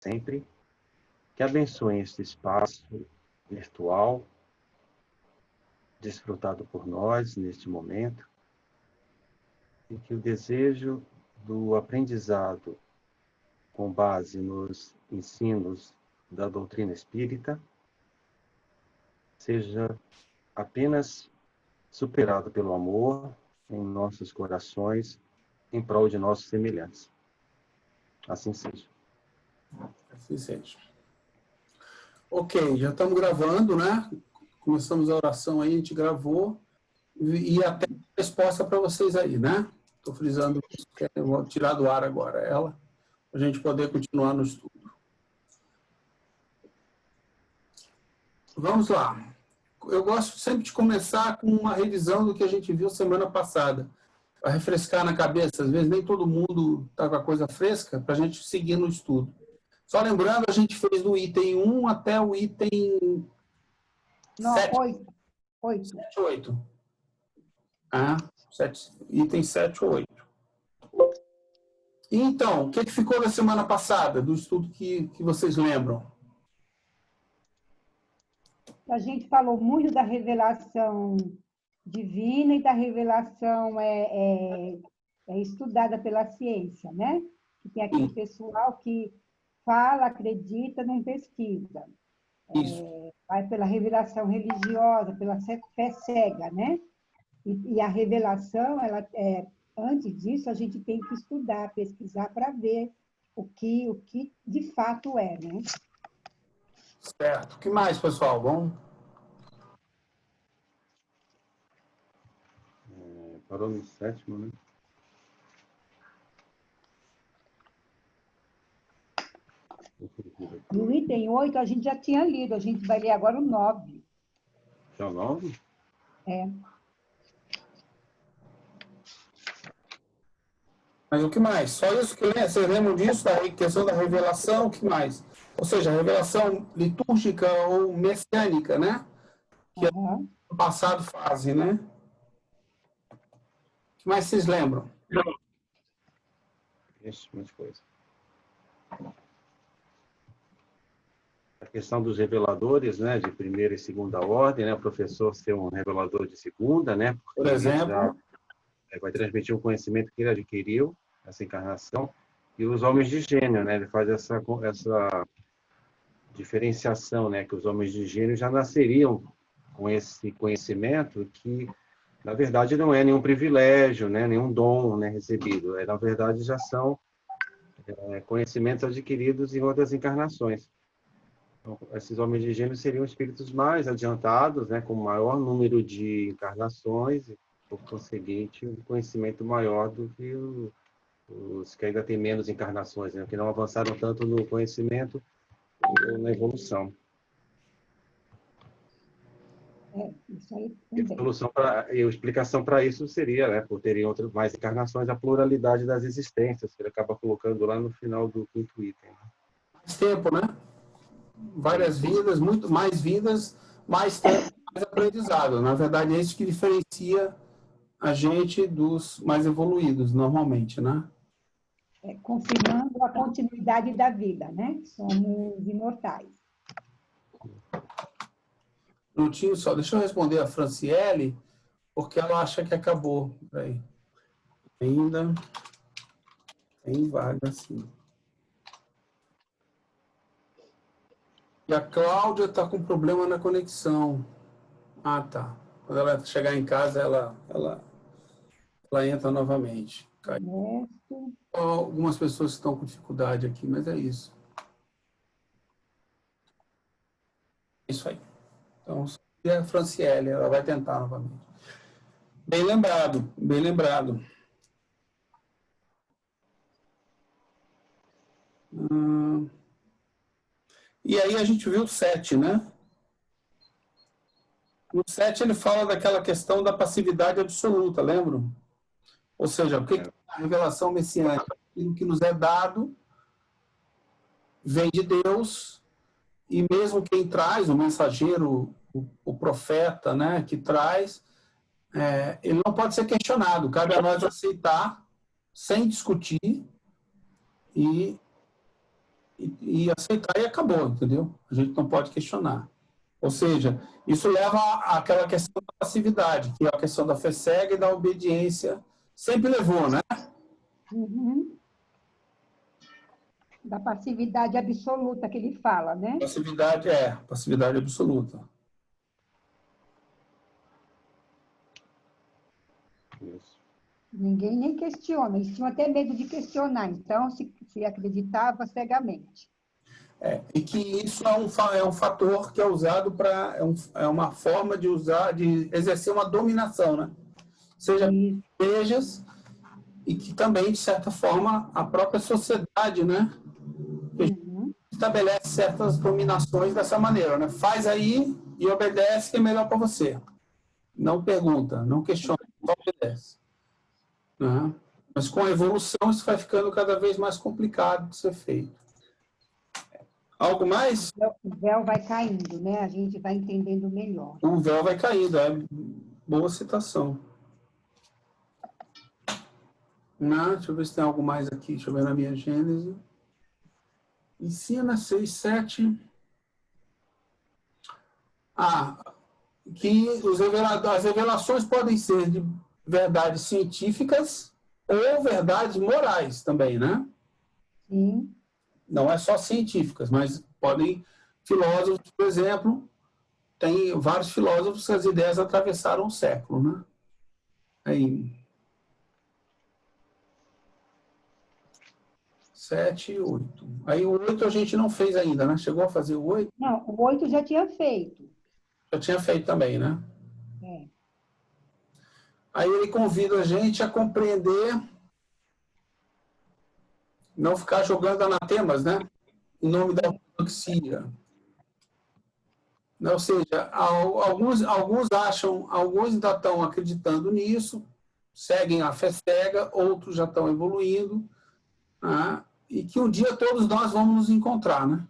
sempre, que abençoem este espaço virtual, desfrutado por nós neste momento, e que o desejo do aprendizado com base nos ensinos da doutrina espírita seja apenas superado pelo amor em nossos corações, em prol de nossos semelhantes. Assim seja. Assim seja. Ok, já estamos gravando, né? Começamos a oração aí, a gente gravou. E até a resposta para vocês aí, né? Estou frisando isso, que eu vou tirar do ar agora ela, para a gente poder continuar no estudo. Vamos lá. Eu gosto sempre de começar com uma revisão do que a gente viu semana passada, para refrescar na cabeça. Às vezes nem todo mundo está com a coisa fresca, para a gente seguir no estudo. Só lembrando, a gente fez do item 1 até o item 7. 8. 7 ou 8. Ah, 7, item 7 ou 8. Então, o que ficou da semana passada, do estudo que vocês lembram? A gente falou muito da revelação divina e da revelação estudada pela ciência, né? Que tem aquele pessoal que fala, acredita, não pesquisa. Vai pela revelação religiosa, pela fé cega, né? E a revelação, antes disso, a gente tem que estudar, pesquisar para ver o que de fato é, né? Certo. O que mais, pessoal? Bom? Parou no 7º, né? No item 8, a gente já tinha lido, a gente vai ler agora o 9. Já o 9? É. Mas o que mais? Só isso que vocês lembram disso, da questão da revelação, o que mais? Ou seja, a revelação litúrgica ou messiânica, né? Que no passado fazem, né? O que mais vocês lembram? Isso, muita coisa. A questão dos reveladores, né, de primeira e segunda ordem, né, o professor ser um revelador de segunda, né, Por exemplo, vai transmitir o conhecimento que ele adquiriu, essa encarnação, e os homens de gênio, né, ele faz essa diferenciação, né, que os homens de gênio já nasceriam com esse conhecimento que, na verdade, não é nenhum privilégio, né, nenhum dom, né, recebido, na verdade já são conhecimentos adquiridos em outras encarnações. Então, esses homens de gênio seriam espíritos mais adiantados, né, com maior número de encarnações e, por conseguinte, um conhecimento maior do que os que ainda têm menos encarnações, né, que não avançaram tanto no conhecimento ou na evolução. Isso aí E a explicação para isso seria, né, por terem outras mais encarnações, a pluralidade das existências, que ele acaba colocando lá no final do 5º item. mais tempo, né? Várias vidas, muito mais vidas, mais tempo, mais aprendizado. Na verdade, é isso que diferencia a gente dos mais evoluídos, normalmente, né? Confirmando a continuidade da vida, né? Somos imortais. Minutinho só, deixa eu responder a Franciele, porque ela acha que acabou. Peraí. Ainda tem vaga, sim. E a Cláudia está com problema na conexão. Ah, tá. Quando ela chegar em casa, ela entra novamente. Algumas pessoas estão com dificuldade aqui, mas é isso. Isso aí. Então, é a Franciele, ela vai tentar novamente. Bem lembrado, bem lembrado. E aí a gente viu o 7, né? No 7 ele fala daquela questão da passividade absoluta, lembram? Ou seja, o que é a revelação messiânica? Aquilo que nos é dado vem de Deus, e mesmo quem traz, o mensageiro, o profeta, né, que traz, ele não pode ser questionado, cabe a nós aceitar, sem discutir, e e aceitar e acabou, entendeu? A gente não pode questionar. Ou seja, isso leva àquela questão da passividade, que é a questão da fé cega e da obediência. Sempre levou, né? Uhum. Da passividade absoluta que ele fala, né? Passividade absoluta. Isso. Ninguém nem questiona, eles tinham até medo de questionar, então se acreditava cegamente. E que isso é um fator que é usado para... É uma forma de usar, de exercer uma dominação, né? Seja igrejas, e que também, de certa forma, a própria sociedade, né? Uhum. Estabelece certas dominações dessa maneira, né? Faz aí e obedece que é melhor para você. Não pergunta, não questiona, só obedece. Né? Mas com a evolução isso vai ficando cada vez mais complicado de ser feito. Algo mais? O véu vai caindo, né? A gente vai entendendo melhor. O véu vai caindo, é boa citação. Não, deixa eu ver se tem algo mais aqui, deixa eu ver na minha Gênese. Ensina 6, 7. Que as revelações podem ser de verdades científicas ou verdades morais também, né? Sim. Não é só científicas, mas podem, filósofos, por exemplo, tem vários filósofos que as ideias atravessaram o século, né? Aí, 7 e 8. Aí o 8 a gente não fez ainda, né? Chegou a fazer o 8? Não, o 8 já tinha feito. Eu tinha feito também, né? É. Aí ele convida a gente a compreender, não ficar jogando anatemas, né? Em nome da ortodoxia. Ou seja, alguns acham, alguns ainda estão acreditando nisso, seguem a fé cega, outros já estão evoluindo, né? E que um dia todos nós vamos nos encontrar, né?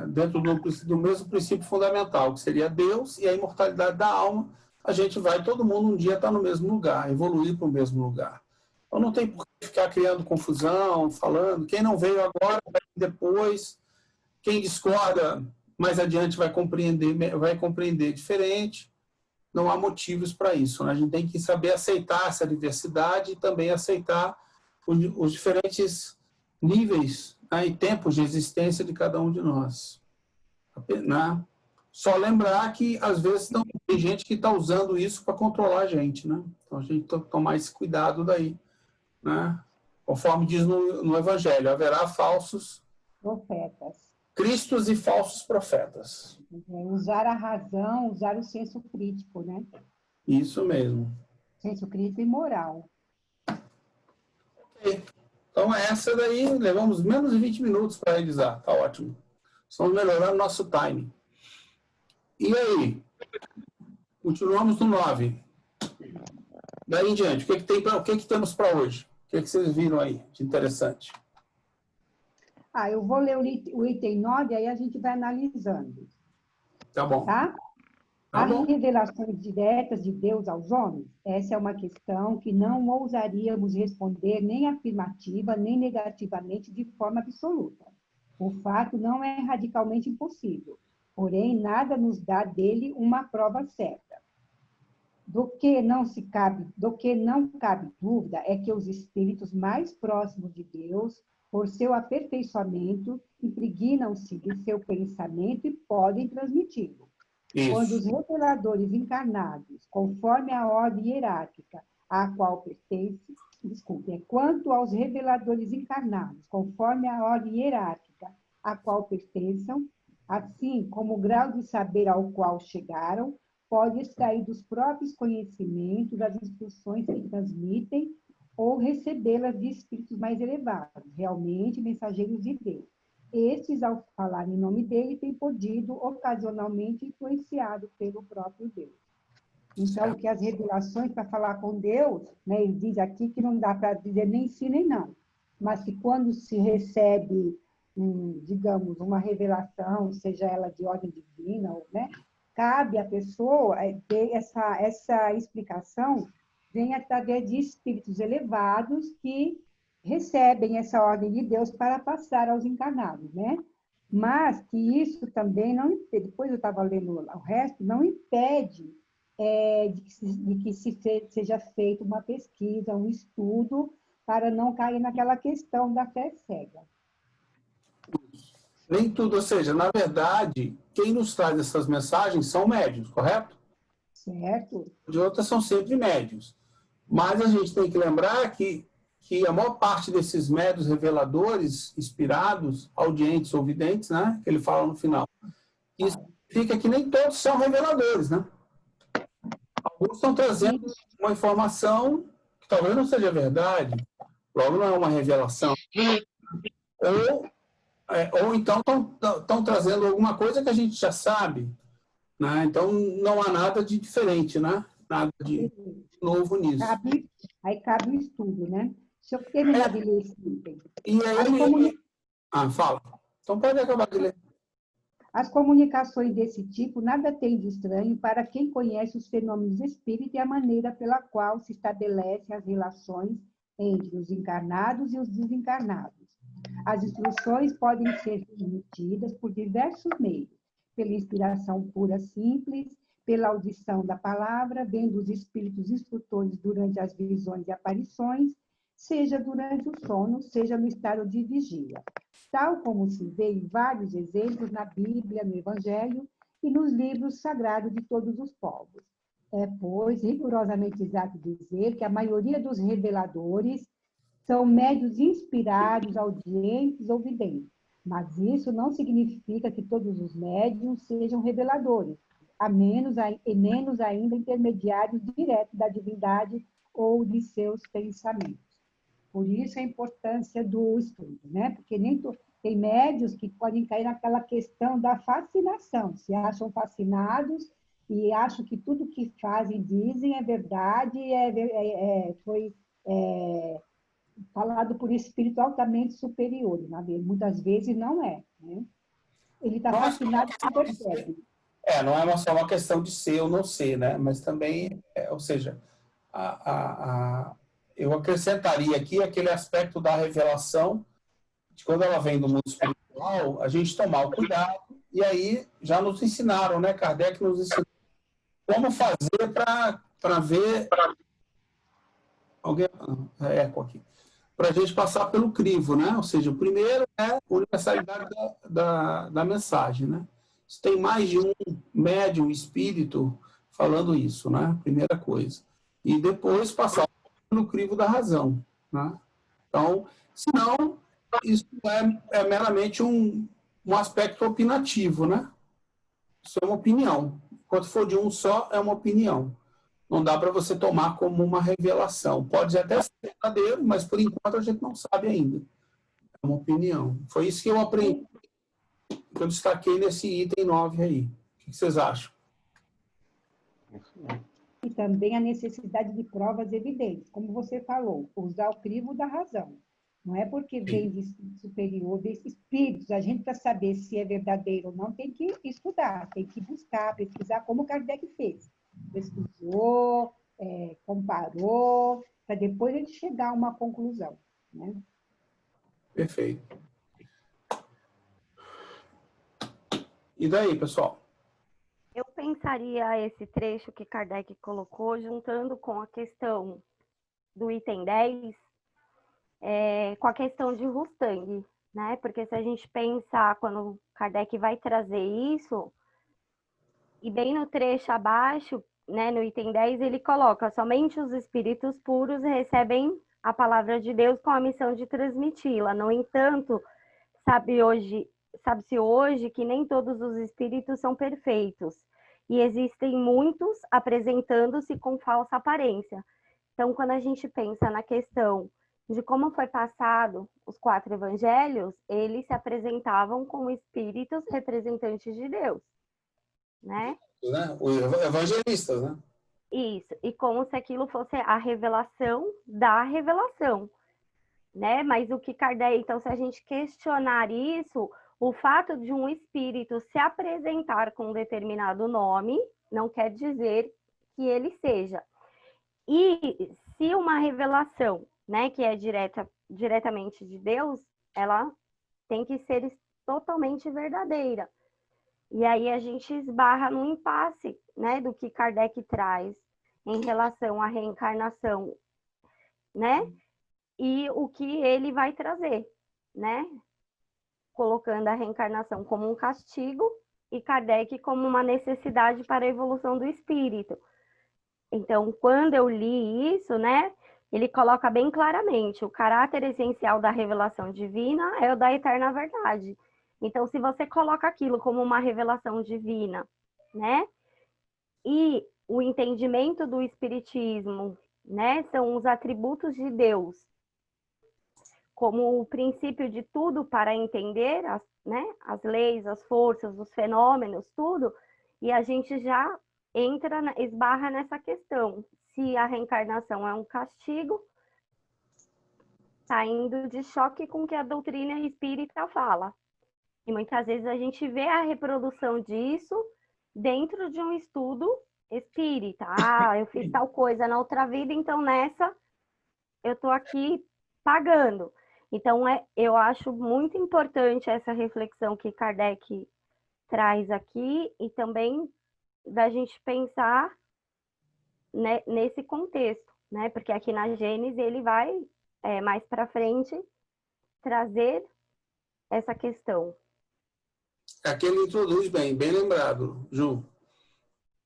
Dentro do mesmo princípio fundamental, que seria Deus e a imortalidade da alma, a gente vai, todo mundo um dia estar no mesmo lugar, evoluir para o mesmo lugar. Então não tem por que ficar criando confusão, falando, quem não veio agora, vai depois, quem discorda mais adiante vai compreender diferente, não há motivos para isso, né? A gente tem que saber aceitar essa diversidade e também aceitar os diferentes níveis, né, e tempos de existência de cada um de nós. Né? Só lembrar que, às vezes, tem gente que está usando isso para controlar a gente, né? Então, a gente tem que tomar esse cuidado daí, né? Conforme diz no Evangelho, haverá falsos Profetas. cristos e falsos profetas. Usar a razão, usar o senso crítico, né? Isso mesmo. Senso crítico e moral. Ok. Então, essa daí, levamos menos de 20 minutos para realizar. Tá ótimo. Estamos melhorando nosso time. E aí? Continuamos no 9. Daí em diante, o que temos para hoje? O que vocês viram aí de interessante? Eu vou ler o item 9, aí a gente vai analisando. Tá bom. Tá? Tá bom. As revelações diretas de Deus aos homens, essa é uma questão que não ousaríamos responder nem afirmativa, nem negativamente de forma absoluta. O fato não é radicalmente impossível, porém, nada nos dá dele uma prova certa. Do que não cabe dúvida é que os espíritos mais próximos de Deus, por seu aperfeiçoamento, impregnam-se de seu pensamento e podem transmiti-lo. Quando os reveladores encarnados, conforme a ordem hierárquica à qual pertence, quanto aos reveladores encarnados, conforme a ordem hierárquica à qual pertençam, assim como o grau de saber ao qual chegaram, pode extrair dos próprios conhecimentos as instruções que transmitem ou recebê-las de espíritos mais elevados, realmente mensageiros de Deus. Estes, ao falar em nome dele, têm podido ocasionalmente influenciado pelo próprio Deus. Então, o que as revelações para falar com Deus, né, ele diz aqui que não dá para dizer nem sim nem não, mas que quando se recebe, digamos, uma revelação, seja ela de ordem divina, ou, né, cabe à pessoa ter essa explicação, vem através de espíritos elevados que recebem essa ordem de Deus para passar aos encarnados, né? Mas que isso também não impede, depois eu estava lendo o resto, não impede de que seja feita uma pesquisa, um estudo, para não cair naquela questão da fé cega. Nem tudo, ou seja, na verdade, quem nos traz essas mensagens são médiuns, correto? Certo? De outras são sempre médiuns. Mas a gente tem que lembrar que a maior parte desses médiuns reveladores, inspirados, audientes ou videntes, né, que ele fala no final, isso significa que nem todos são reveladores, né? Alguns estão trazendo uma informação que talvez não seja verdade, logo não é uma revelação. Ou então estão trazendo alguma coisa que a gente já sabe, né? Então não há nada de diferente, né? Nada de novo nisso. Aí cabe o estudo, né? Se eu terminar de ler esse item. E aí, fala. Então pode acabar de ler. As comunicações desse tipo nada tem de estranho para quem conhece os fenômenos espíritas e a maneira pela qual se estabelecem as relações entre os encarnados e os desencarnados. As instruções podem ser transmitidas por diversos meios, pela inspiração pura simples, pela audição da palavra, vendo os espíritos instrutores durante as visões e aparições, seja durante o sono, seja no estado de vigia. Tal como se vê em vários exemplos na Bíblia, no Evangelho e nos livros sagrados de todos os povos. É, pois, rigorosamente exato dizer que a maioria dos reveladores são médiuns inspirados, audientes ou videntes, mas isso não significa que todos os médiuns sejam reveladores, menos ainda intermediários diretos da divindade ou de seus pensamentos. Por isso a importância do estudo, né? Porque tem médiuns que podem cair naquela questão da fascinação, se acham fascinados e acham que tudo que fazem, dizem, é verdade, foi falado por espírito altamente superior, muitas vezes não é, né? Ele está fascinado e percebe. Não é só uma questão de ser ou não ser, né? Mas também, ou seja, eu acrescentaria aqui aquele aspecto da revelação, de quando ela vem do mundo espiritual, a gente tomar o cuidado, e aí já nos ensinaram, né? Kardec nos ensinou como fazer para ver... Alguém... eco aqui. Para a gente passar pelo crivo, né? Ou seja, o primeiro é a universalidade da mensagem, né? Se tem mais de um médium, espírito, falando isso, né? Primeira coisa. E depois passar pelo crivo da razão, né? Então, senão, isso é meramente um aspecto opinativo, né? Isso é uma opinião. Quando for de um só, é uma opinião. Não dá para você tomar como uma revelação. Pode até ser verdadeiro, mas por enquanto a gente não sabe ainda. É uma opinião. Foi isso que eu aprendi, que eu destaquei nesse item 9 aí. O que vocês acham? E também a necessidade de provas evidentes, como você falou, usar o crivo da razão. Não é porque vem de superior, desses espíritos, a gente, para saber se é verdadeiro ou não, tem que estudar, tem que buscar, pesquisar, como Kardec fez. Pesquisou, comparou, para depois ele chegar a uma conclusão, né? Perfeito. E daí, pessoal? Eu pensaria esse trecho que Kardec colocou, juntando com a questão do item 10, com a questão de Rustang, né? Porque se a gente pensar quando Kardec vai trazer isso, e bem no trecho abaixo, né, no item 10, ele coloca: somente os espíritos puros recebem a palavra de Deus com a missão de transmiti-la. No entanto, sabe-se hoje que nem todos os espíritos são perfeitos, e existem muitos apresentando-se com falsa aparência. Então, quando a gente pensa na questão de como foi passado os 4 evangelhos, eles se apresentavam como espíritos representantes de Deus, né? Os evangelistas, né? Isso, e como se aquilo fosse a revelação da revelação, né? Mas o que Kardec, então, se a gente questionar isso, o fato de um espírito se apresentar com um determinado nome não quer dizer que ele seja. E se uma revelação, né, que é direta diretamente de Deus, ela tem que ser totalmente verdadeira. E aí a gente esbarra no impasse, né, do que Kardec traz em relação à reencarnação, né? E o que ele vai trazer, né? Colocando a reencarnação como um castigo e Kardec como uma necessidade para a evolução do espírito. Então, quando eu li isso, né, ele coloca bem claramente, o caráter essencial da revelação divina é o da eterna verdade. Então, se você coloca aquilo como uma revelação divina, né, e o entendimento do espiritismo, né, são os atributos de Deus, como o princípio de tudo para entender as leis, as forças, os fenômenos, tudo, e a gente já esbarra nessa questão. Se a reencarnação é um castigo, está indo de choque com o que a doutrina espírita fala. E muitas vezes a gente vê a reprodução disso dentro de um estudo espírita. Ah, eu fiz tal coisa na outra vida, então nessa eu estou aqui pagando. Então, eu acho muito importante essa reflexão que Kardec traz aqui e também da gente pensar, né, nesse contexto, né? Porque aqui na Gênesis ele vai, mais para frente, trazer essa questão. Aqui ele introduz bem lembrado, Ju.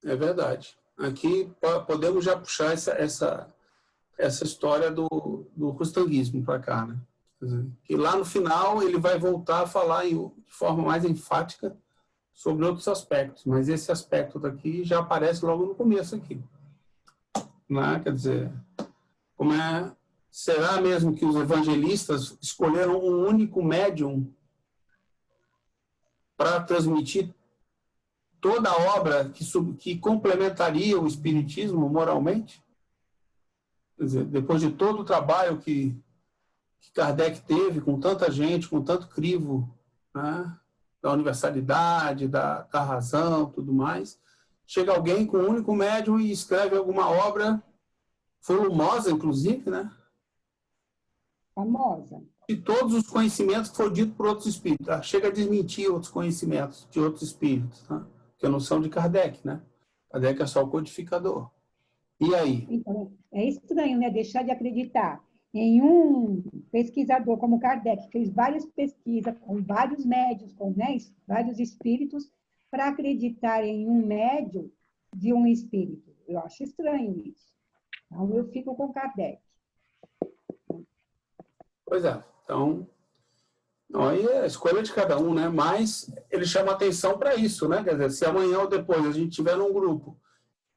É verdade. Aqui podemos já puxar essa história do rustanguismo para cá, né? Que lá no final ele vai voltar a falar de forma mais enfática sobre outros aspectos, mas esse aspecto daqui já aparece logo no começo aqui. Né? Quer dizer, será mesmo que os evangelistas escolheram um único médium para transmitir toda a obra que complementaria o espiritismo moralmente? Quer dizer, depois de todo o trabalho que Kardec teve com tanta gente, com tanto crivo, né, da universalidade, da razão, tudo mais, chega alguém com um único médium e escreve alguma obra volumosa, inclusive, né? Famosa. E todos os conhecimentos que foram ditos por outros espíritos. Tá? Chega a desmentir outros conhecimentos de outros espíritos, tá? Que não são de Kardec, né? Kardec é só o codificador. E aí? Então, é estranho, né? Deixar de acreditar em um pesquisador como Kardec, que fez várias pesquisas com vários médios, com, né, vários espíritos, para acreditar em um médium de um espírito. Eu acho estranho isso. Então, eu fico com Kardec. Pois é. Então, aí é a escolha de cada um, né? Mas ele chama atenção para isso, né? Quer dizer, se amanhã ou depois a gente tiver num grupo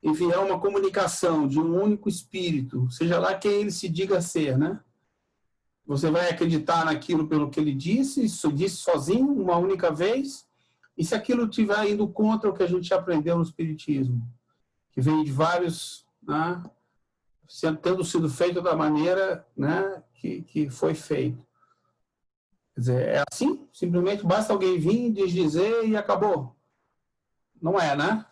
e vier uma comunicação de um único espírito, seja lá quem ele se diga ser, né? Você vai acreditar naquilo pelo que ele disse sozinho, uma única vez, e se aquilo estiver indo contra o que a gente aprendeu no Espiritismo, que vem de vários, né, tendo sido feito da maneira, né, que foi feito. Quer dizer, é assim? Simplesmente basta alguém vir, dizer e acabou? Não é, né?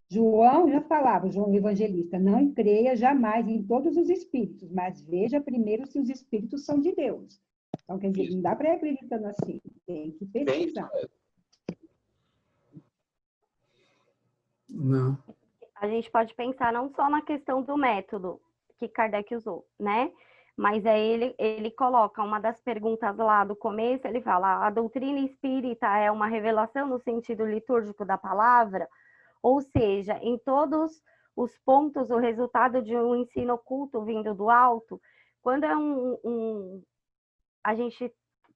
João já falava, João Evangelista, não creia jamais em todos os espíritos, mas veja primeiro se os espíritos são de Deus. Então, quer dizer, não dá para ir acreditando assim, tem que pesquisar. Não. A gente pode pensar não só na questão do método que Kardec usou, né? Mas aí ele coloca uma das perguntas lá do começo, ele fala, a doutrina espírita é uma revelação no sentido litúrgico da palavra? Ou seja, em todos os pontos, o resultado de um ensino oculto vindo do alto, quando é a gente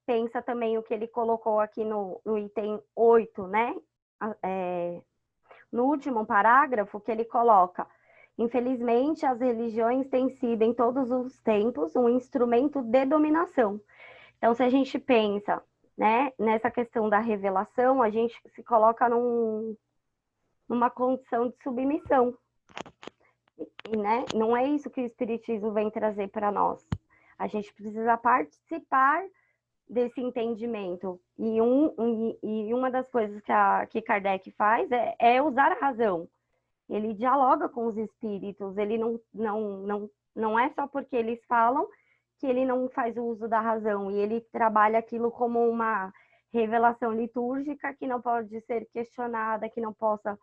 pensa também o que ele colocou aqui no item 8, né? No último parágrafo, que ele coloca, infelizmente, as religiões têm sido, em todos os tempos, um instrumento de dominação. Então, se a gente pensa, né, nessa questão da revelação, a gente se coloca numa condição de submissão. E, né, não é isso que o Espiritismo vem trazer para nós. A gente precisa participar desse entendimento. E uma das coisas que Kardec faz é usar a razão. Ele dialoga com os espíritos, ele não é só porque eles falam que ele não faz o uso da razão, e ele trabalha aquilo como uma revelação litúrgica que não pode ser questionada, que não possa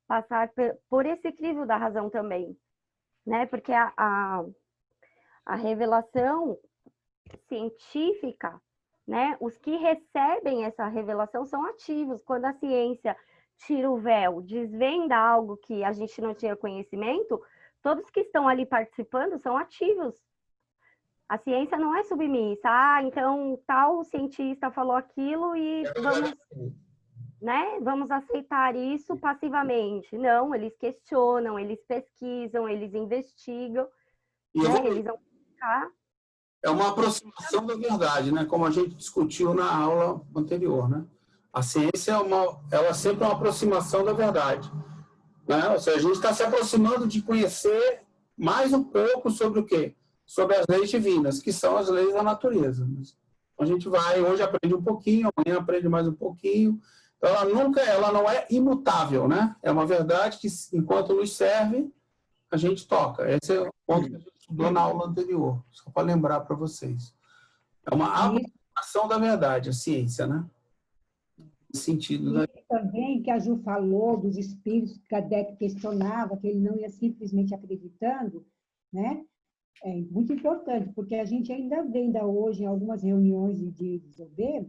passar por esse crivo da razão também, né? Porque a revelação científica, né? Os que recebem essa revelação são ativos. Quando a ciência tira o véu, desvenda algo que a gente não tinha conhecimento, todos que estão ali participando são ativos. A ciência não é submissa. Ah, então tal cientista falou aquilo e vamos aceitar isso passivamente. Não, eles questionam, eles pesquisam, eles investigam, né? Eles vão ficar... É uma aproximação da verdade, né? Como a gente discutiu na aula anterior, né? A ciência ela sempre é uma aproximação da verdade, né? Ou seja, a gente está se aproximando de conhecer mais um pouco sobre o quê? Sobre as leis divinas, que são as leis da natureza. A gente vai, hoje aprende um pouquinho, amanhã aprende mais um pouquinho. Então, ela não é imutável, né? É uma verdade que, enquanto nos serve, a gente toca. Esse é o ponto que a gente estudou na aula anterior, só para lembrar para vocês. É uma aproximação da verdade, a ciência, né? No sentido da... Também que a Ju falou dos espíritos que Kardec questionava, que ele não ia simplesmente acreditando, né? É muito importante, porque a gente ainda vê hoje, em algumas reuniões de Isobê,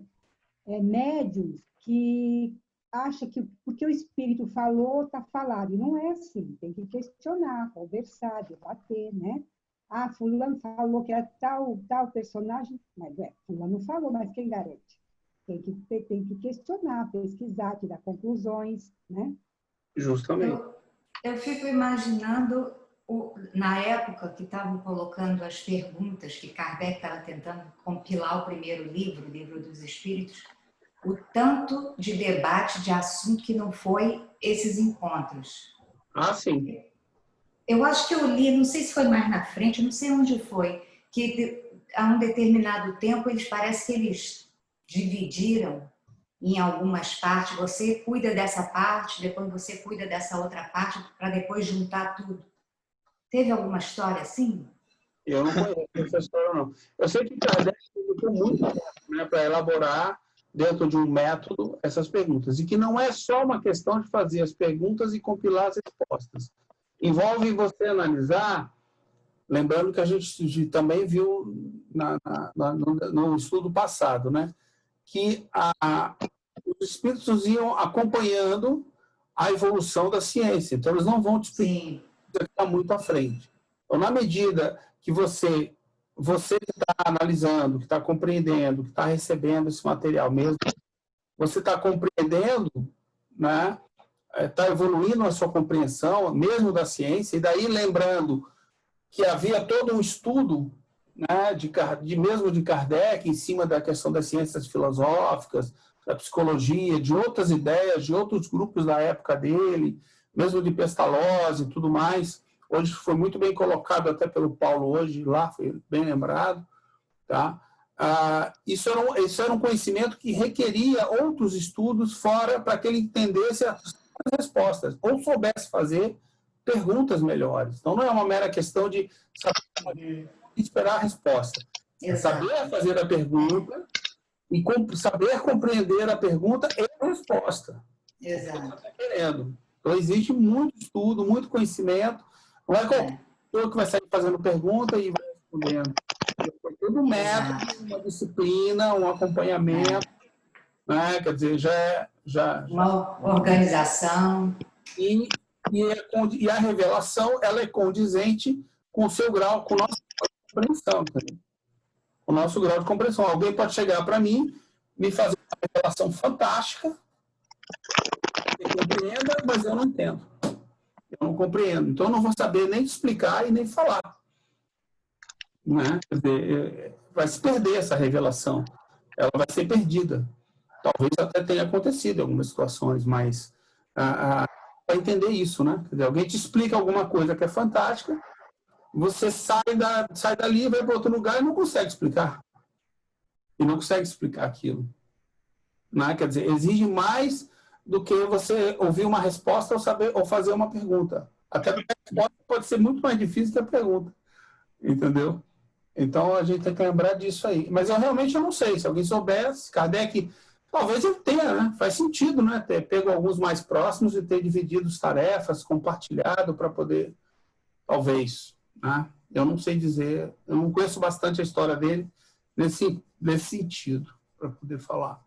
médiuns que acham que porque o espírito falou, está falado. E não é assim, tem que questionar, conversar, debater, né? Ah, fulano falou que era tal personagem, mas fulano falou, mas quem garante? Tem que questionar, pesquisar, tirar conclusões, né? Justamente. Eu fico imaginando, na época que estavam colocando as perguntas, que Kardec estava tentando compilar o primeiro livro, o Livro dos Espíritos, o tanto de debate, de assunto que não foi esses encontros. Ah, sim. Eu acho que eu li, não sei se foi mais na frente, não sei onde foi, que a um determinado tempo parece que eles dividiram em algumas partes. Você cuida dessa parte, depois você cuida dessa outra parte, para depois juntar tudo. Teve alguma história assim? Eu não conheço essa história, não. Eu sei que Kardec dedicou muito tempo, né, para elaborar, dentro de um método, essas perguntas. E que não é só uma questão de fazer as perguntas e compilar as respostas. Envolve você analisar, lembrando que a gente também viu no estudo passado, né, que os espíritos iam acompanhando a evolução da ciência. Então, eles não vão te explicar muito à frente. Então, na medida que você que está analisando, que está compreendendo, que está recebendo esse material mesmo, você está compreendendo, né? Está evoluindo a sua compreensão, mesmo da ciência, e daí lembrando que havia todo um estudo, né, mesmo de Kardec, em cima da questão das ciências filosóficas, da psicologia, de outras ideias, de outros grupos da época dele, mesmo de Pestalozzi e tudo mais. Hoje foi muito bem colocado até pelo Paulo hoje, lá foi bem lembrado. Tá? Isso era um conhecimento que requeria outros estudos fora para que ele entendesse as respostas, ou soubesse fazer perguntas melhores. Então, não é uma mera questão de esperar a resposta. É saber fazer a pergunta e saber compreender a pergunta e a resposta. Exato. Então, existe muito estudo, muito conhecimento. Não é qualquer pessoa que vai sair fazendo pergunta e vai respondendo. Foi todo um método, uma disciplina, um acompanhamento. Né? Quer dizer, uma organização. E a revelação, ela é condizente com o seu grau, com o nosso grau de compreensão. Entendeu? O nosso grau de compreensão. Alguém pode chegar para mim, me fazer uma revelação fantástica, eu compreenda, mas eu não entendo. Eu não compreendo. Então, eu não vou saber nem explicar e nem falar. Né? Quer dizer, vai se perder essa revelação. Ela vai ser perdida. Talvez até tenha acontecido em algumas situações, mas para entender isso, né? Quer dizer, alguém te explica alguma coisa que é fantástica, você sai dali, vai para outro lugar e não consegue explicar. E não consegue explicar aquilo. Né? Quer dizer, exige mais do que você ouvir uma resposta ou fazer uma pergunta. Até porque a resposta pode ser muito mais difícil que a pergunta. Entendeu? Então, a gente tem que lembrar disso aí. Mas eu realmente não sei. Se alguém soubesse, Kardec, talvez ele tenha, né? Faz sentido, né? Ter pego alguns mais próximos e ter dividido as tarefas, compartilhado para poder, talvez, né? Eu não sei dizer, eu não conheço bastante a história dele nesse sentido, para poder falar.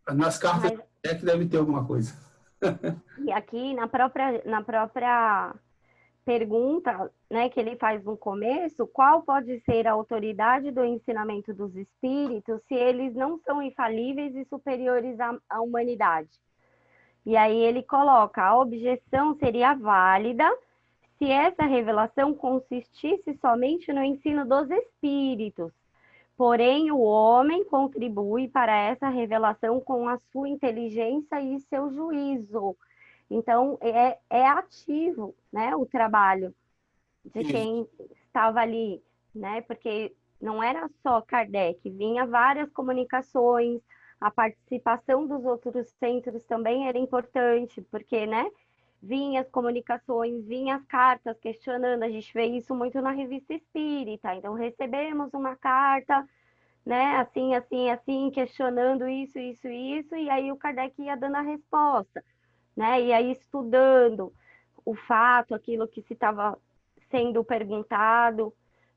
Nas cartas é que deve ter alguma coisa. E aqui, na própria pergunta, né, que ele faz no começo, qual pode ser a autoridade do ensinamento dos espíritos se eles não são infalíveis e superiores à humanidade? E aí ele coloca, a objeção seria válida se essa revelação consistisse somente no ensino dos espíritos. Porém, o homem contribui para essa revelação com a sua inteligência e seu juízo. Então, é ativo, né, o trabalho de quem estava ali, né? Porque não era só Kardec, vinha várias comunicações, a participação dos outros centros também era importante, porque, né, vinha as comunicações, vinha as cartas questionando, a gente vê isso muito na Revista Espírita, então recebemos uma carta, né, assim, assim, assim, questionando isso, isso, isso, e aí o Kardec ia dando a resposta, né, e aí estudando o fato, aquilo que se estava sendo perguntado.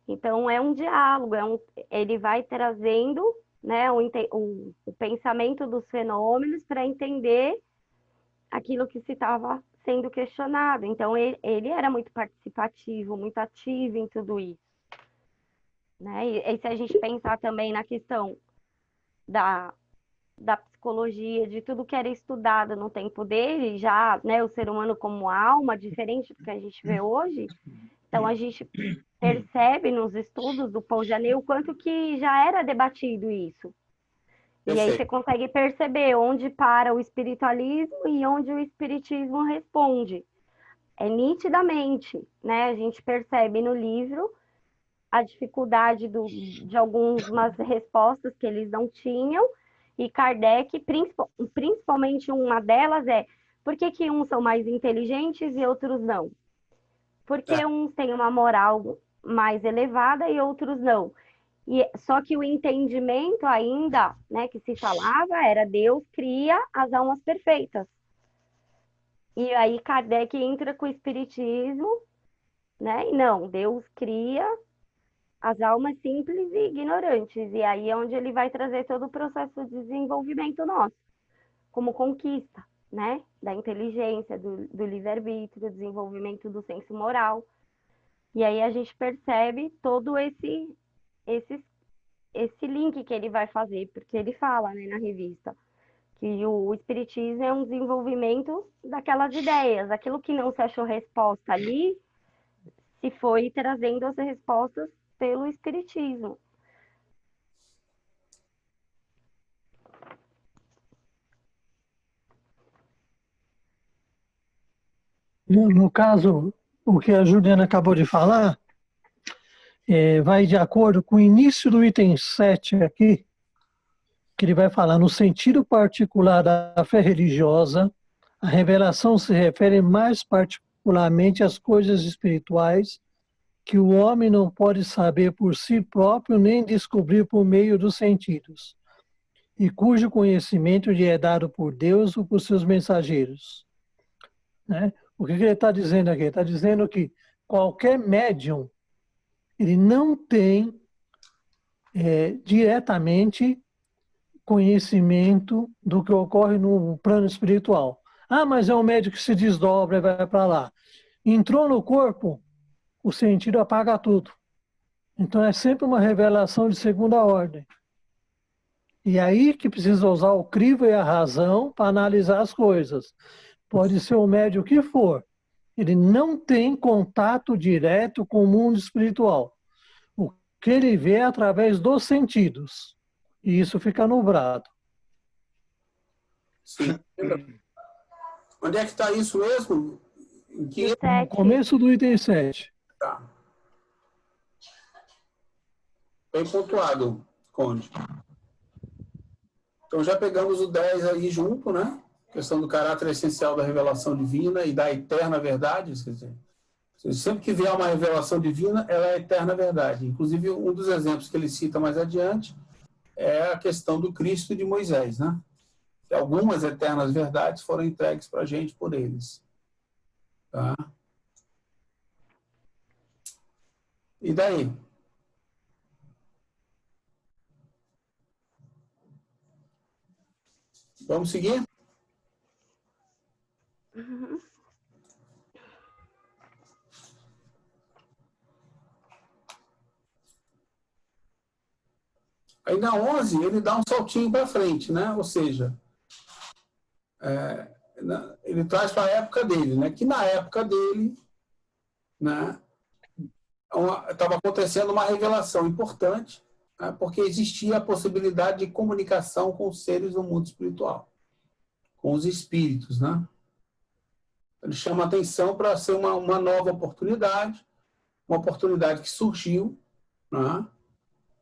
Então, é um diálogo, ele vai trazendo, né, o pensamento dos fenômenos para entender aquilo que se estava sendo questionado. Então, ele era muito participativo, muito ativo em tudo isso. Né? E se a gente pensar também na questão da psicologia, de tudo que era estudado no tempo dele, já, né, o ser humano como alma, diferente do que a gente vê hoje. Então, a gente percebe nos estudos do Paul Janet o quanto que já era debatido isso. E aí você consegue perceber onde para o espiritualismo e onde o espiritismo responde. É nitidamente, né? A gente percebe no livro a dificuldade de algumas respostas que eles não tinham, e Kardec, principalmente uma delas por que uns são mais inteligentes e outros não? Porque uns têm uma moral mais elevada e outros não. Só que o entendimento ainda, né, que se falava era Deus cria as almas perfeitas. E aí Kardec entra com o espiritismo, né? E não, Deus cria as almas simples e ignorantes. E aí é onde ele vai trazer todo o processo de desenvolvimento nosso, como conquista, né? Da inteligência, do livre-arbítrio, do desenvolvimento do senso moral. E aí a gente percebe todo esse link que ele vai fazer, porque ele fala, né, na revista, que o espiritismo é um desenvolvimento daquelas ideias, aquilo que não se achou resposta ali, se foi trazendo as respostas pelo espiritismo. No caso, o que a Juliana acabou de falar, vai de acordo com o início do item 7 aqui, que ele vai falar, no sentido particular da fé religiosa, a revelação se refere mais particularmente às coisas espirituais que o homem não pode saber por si próprio nem descobrir por meio dos sentidos, e cujo conhecimento lhe é dado por Deus ou por seus mensageiros. Né? O que ele está dizendo aqui? Ele está dizendo que qualquer médium, ele não tem diretamente conhecimento do que ocorre no plano espiritual. Ah, mas é um médium que se desdobra e vai para lá. Entrou no corpo, o sentido apaga tudo. Então é sempre uma revelação de segunda ordem. E aí que precisa usar o crivo e a razão para analisar as coisas. Pode ser o médium que for. Ele não tem contato direto com o mundo espiritual. O que ele vê é através dos sentidos. E isso fica nublado. Sim. Onde é que está isso mesmo? No começo do item 7. Tá. Bem pontuado, Conde. Então já pegamos o 10 aí junto, né? A questão do caráter essencial da revelação divina e da eterna verdade, quer dizer, Sempre que vier uma revelação divina, ela é a eterna verdade. Inclusive, um dos exemplos que ele cita mais adiante é a questão do Cristo de Moisés, né? Que algumas eternas verdades foram entregues para a gente por eles. Tá? E daí? Vamos seguir? Uhum. Aí na 11, ele dá um saltinho para frente, né? Ou seja, ele traz para a época dele, né? Que na época dele, né, estava acontecendo uma revelação importante, né, porque existia a possibilidade de comunicação com os seres do mundo espiritual, com os espíritos, né? Ele chama a atenção para ser uma nova oportunidade, uma oportunidade que surgiu, né,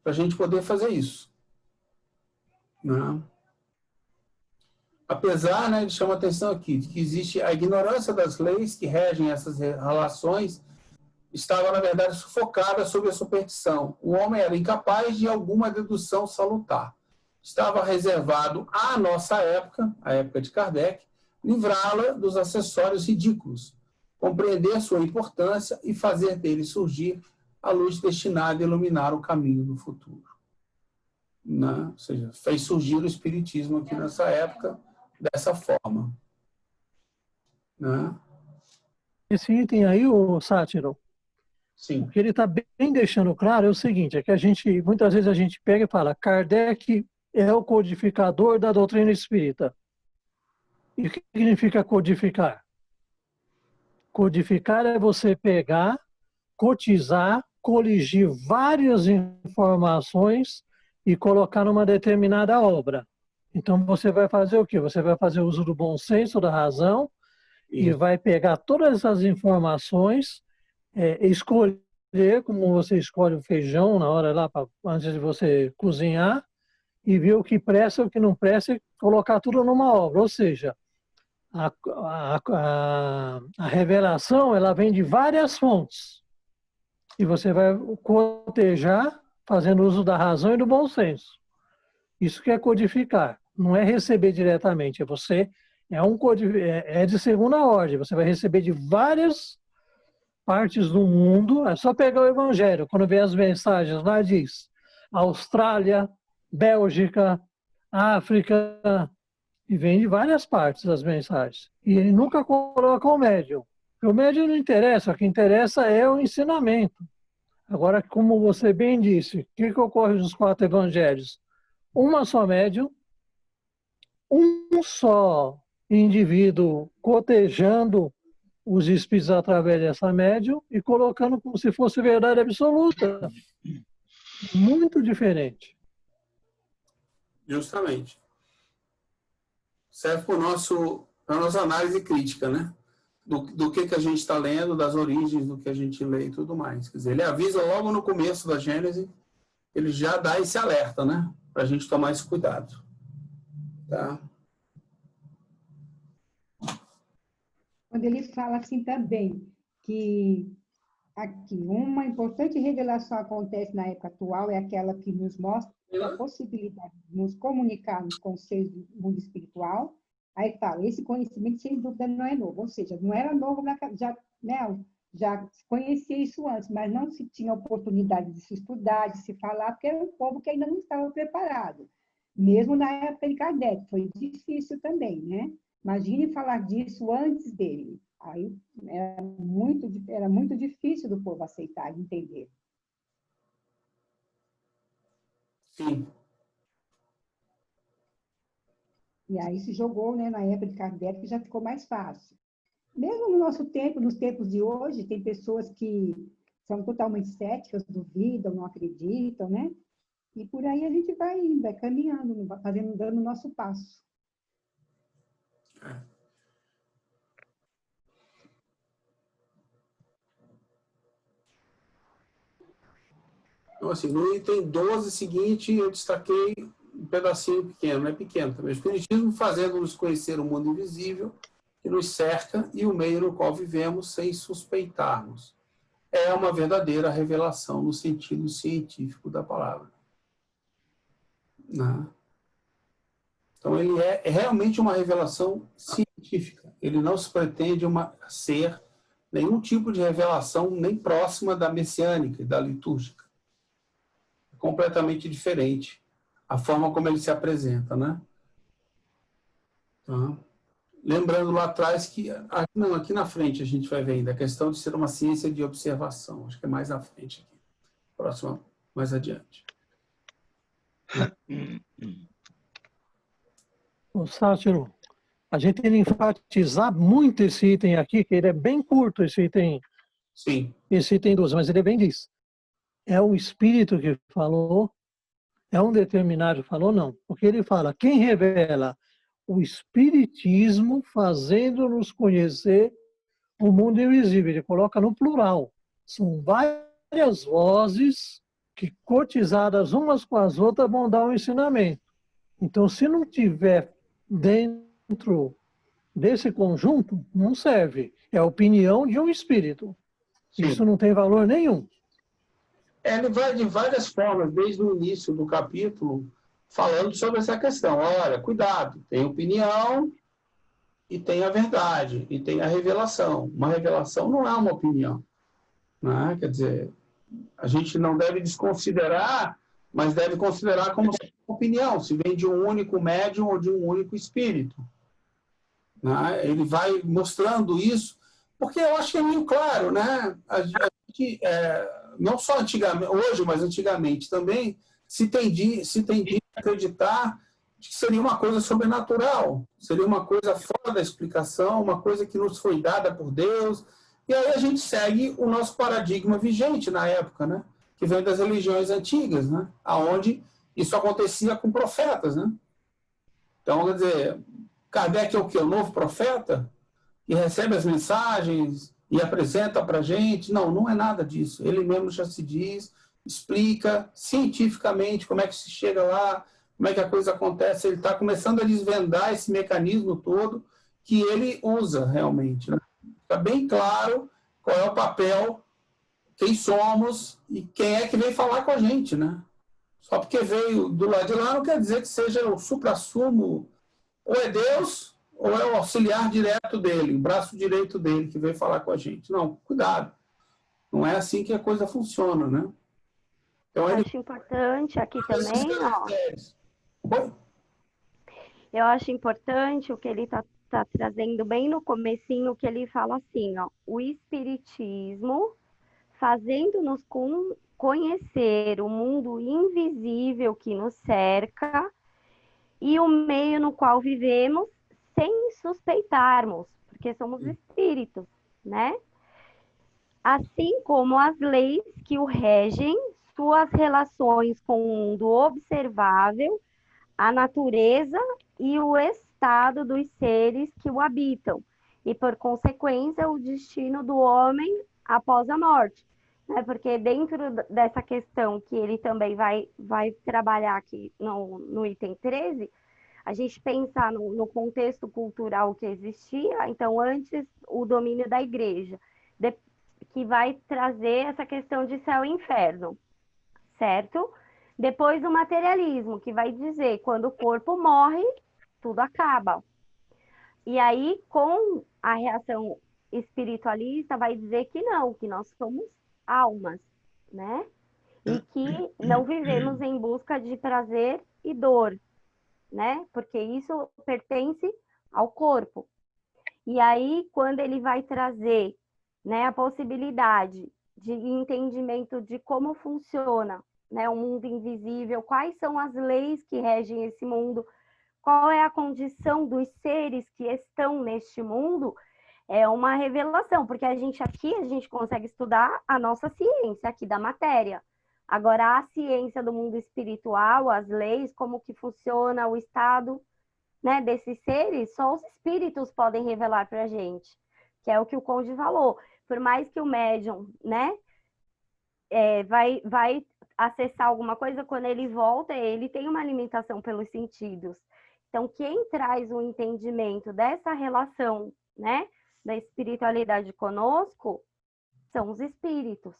para a gente poder fazer isso. Né? Apesar, né, ele chama a atenção aqui, de que existe a ignorância das leis que regem essas relações, estava, na verdade, sufocada sob a superstição. O homem era incapaz de alguma dedução salutar. Estava reservado à nossa época, a época de Kardec, livrá-la dos acessórios ridículos, compreender sua importância e fazer dele surgir a luz destinada a iluminar o caminho do futuro. Né? Ou seja, fez surgir o espiritismo aqui nessa época dessa forma. Né? Esse item aí, o Sátiro, Sim. o que ele está bem deixando claro é o seguinte, é que muitas vezes a gente pega e fala, Kardec é o codificador da doutrina espírita. E o que significa codificar? Codificar é você pegar, cotizar, coligir várias informações e colocar numa determinada obra. Então você vai fazer o quê? Você vai fazer uso do bom senso, da razão, e vai pegar todas essas informações, escolher, como você escolhe o feijão na hora lá, antes de você cozinhar, e ver o que presta e o que não presta e colocar tudo numa obra. Ou seja, a revelação ela vem de várias fontes. E você vai cotejar fazendo uso da razão e do bom senso. Isso que é codificar. Não é receber diretamente. É de segunda ordem. Você vai receber de várias partes do mundo. É só pegar o Evangelho. Quando vem as mensagens lá, diz Austrália, Bélgica, África, e vem de várias partes as mensagens. E ele nunca coloca o médium. O médium não interessa, o que interessa é o ensinamento. Agora, como você bem disse, o que ocorre nos 4 evangelhos? Uma só médium, um só indivíduo cotejando os espíritos através dessa médium e colocando como se fosse verdade absoluta. Muito diferente. Justamente. Serve para a nossa análise crítica, né? Do que a gente está lendo, das origens do que a gente lê e tudo mais. Quer dizer, ele avisa logo no começo da Gênese, ele já dá esse alerta, né? Para a gente tomar esse cuidado. Tá? Quando ele fala assim também, que aqui uma importante revelação acontece na época atual, é aquela que nos mostra a possibilidade de nos comunicarmos com os seres do mundo espiritual. Aí fala, esse conhecimento, sem dúvida, não é novo. Ou seja, não era novo, já conhecia isso antes, mas não se tinha oportunidade de se estudar, de se falar, porque era um povo que ainda não estava preparado. Mesmo na época de Kardec, foi difícil também, né? Imagine falar disso antes dele. Aí era muito difícil do povo aceitar e entender. Sim. E aí se jogou, né, na época de Kardec, que já ficou mais fácil. Mesmo no nosso tempo, nos tempos de hoje, tem pessoas que são totalmente céticas, duvidam, não acreditam, né? E por aí a gente vai indo, vai caminhando, dando o nosso passo. Então, assim, no item 12 seguinte, eu destaquei um pedacinho pequeno, não é pequeno também. O Espiritismo fazendo-nos conhecer o mundo invisível, que nos cerca e o meio no qual vivemos sem suspeitarmos. É uma verdadeira revelação no sentido científico da palavra. Né? Então, ele é realmente uma revelação científica. Ele não se pretende ser nenhum tipo de revelação nem próxima da messiânica e da litúrgica. É completamente diferente a forma como ele se apresenta, né? Tá? Lembrando lá atrás que... Não, aqui na frente a gente vai ver ainda a questão de ser uma ciência de observação. Acho que é mais à frente aqui. Próxima, mais adiante. O Sátiro, a gente tem que enfatizar muito esse item aqui, que ele é bem curto, esse item. Sim. Esse item 12, mas ele bem diz. É o Espírito que falou? É um determinado que falou? Não. Porque ele fala, quem revela o Espiritismo fazendo-nos conhecer o mundo invisível. Ele coloca no plural. São várias vozes que, cotizadas umas com as outras, vão dar um ensinamento. Então, se não tiver dentro desse conjunto, não serve. É a opinião de um espírito. Sim. Isso não tem valor nenhum. Ele vai de várias formas, desde o início do capítulo, falando sobre essa questão. Olha, cuidado, tem opinião e tem a verdade, e tem a revelação. Uma revelação não é uma opinião. Né? Quer dizer, a gente não deve desconsiderar, mas deve considerar como opinião, se vem de um único médium ou de um único espírito. Né? Ele vai mostrando isso, porque eu acho que é meio claro, né? A gente, não só antigamente, hoje, mas antigamente também, se tendia a acreditar que seria uma coisa sobrenatural, seria uma coisa fora da explicação, uma coisa que nos foi dada por Deus, e aí a gente segue o nosso paradigma vigente na época, né? Que vem das religiões antigas, né? Onde isso acontecia com profetas, né? Então, quer dizer, Kardec é o quê? O novo profeta? Que recebe as mensagens e apresenta para a gente? Não, não é nada disso. Ele mesmo já se diz, explica cientificamente como é que se chega lá, como é que a coisa acontece. Ele está começando a desvendar esse mecanismo todo que ele usa realmente, né? Fica bem claro qual é o papel, quem somos e quem é que vem falar com a gente, né? Só porque veio do lado de lá não quer dizer que seja o suprassumo, ou é Deus, ou é o auxiliar direto dele, o braço direito dele que veio falar com a gente. Não, cuidado. Não é assim que a coisa funciona, né? Então, eu acho importante aqui também, ó. Oi? Eu acho importante o que ele tá trazendo bem no comecinho, que ele fala assim, ó, o Espiritismo fazendo-nos conhecer o mundo invisível que nos cerca e o meio no qual vivemos sem suspeitarmos, porque somos espíritos, né? Assim como as leis que o regem, suas relações com o mundo observável, a natureza e o estado dos seres que o habitam, e, por consequência, o destino do homem após a morte. Né? Porque dentro dessa questão que ele também vai trabalhar aqui no item 13, a gente pensar no contexto cultural que existia, então, antes o domínio da igreja, que vai trazer essa questão de céu e inferno, certo? Depois o materialismo, que vai dizer, quando o corpo morre, tudo acaba. E aí, com a reação espiritualista, vai dizer que não, que nós somos almas, né? E que não vivemos em busca de prazer e dor, né? Porque isso pertence ao corpo. E aí, quando ele vai trazer, né, a possibilidade de entendimento de como funciona, né, o mundo invisível, quais são as leis que regem esse mundo, qual é a condição dos seres que estão neste mundo, é uma revelação, porque a gente consegue estudar a nossa ciência aqui da matéria. Agora, a ciência do mundo espiritual, as leis, como que funciona o estado, né, desses seres, só os espíritos podem revelar para a gente, que é o que o Conde falou. Por mais que o médium, né, vai acessar alguma coisa, quando ele volta, ele tem uma alimentação pelos sentidos. Então, quem traz o entendimento dessa relação né, da espiritualidade conosco são os espíritos.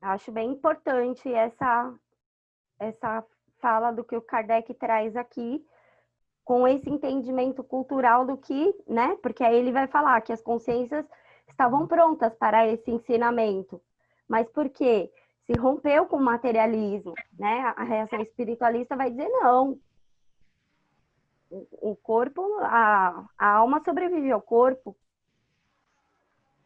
Acho bem importante essa fala do que o Kardec traz aqui, com esse entendimento cultural do que, né, porque aí ele vai falar que as consciências estavam prontas para esse ensinamento. Mas por quê? Se rompeu com o materialismo, né? A reação espiritualista vai dizer não. O corpo, a alma sobrevive ao corpo.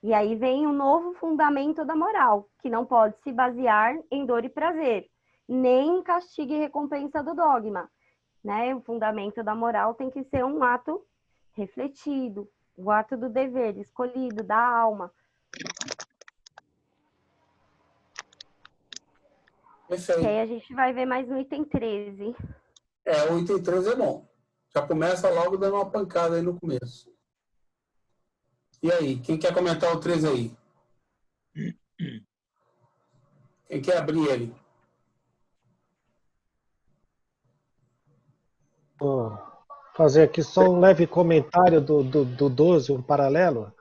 E aí vem um novo fundamento da moral, que não pode se basear em dor e prazer, nem em castigo e recompensa do dogma, né? O fundamento da moral tem que ser um ato refletido, o ato do dever, escolhido, da alma. Perfeito. E aí a gente vai ver mais no item 13. O item 13 é bom. Já começa logo dando uma pancada aí no começo. E aí, quem quer comentar o 13 aí? Quem quer abrir ele? Vou fazer aqui só um leve comentário do 12, um paralelo.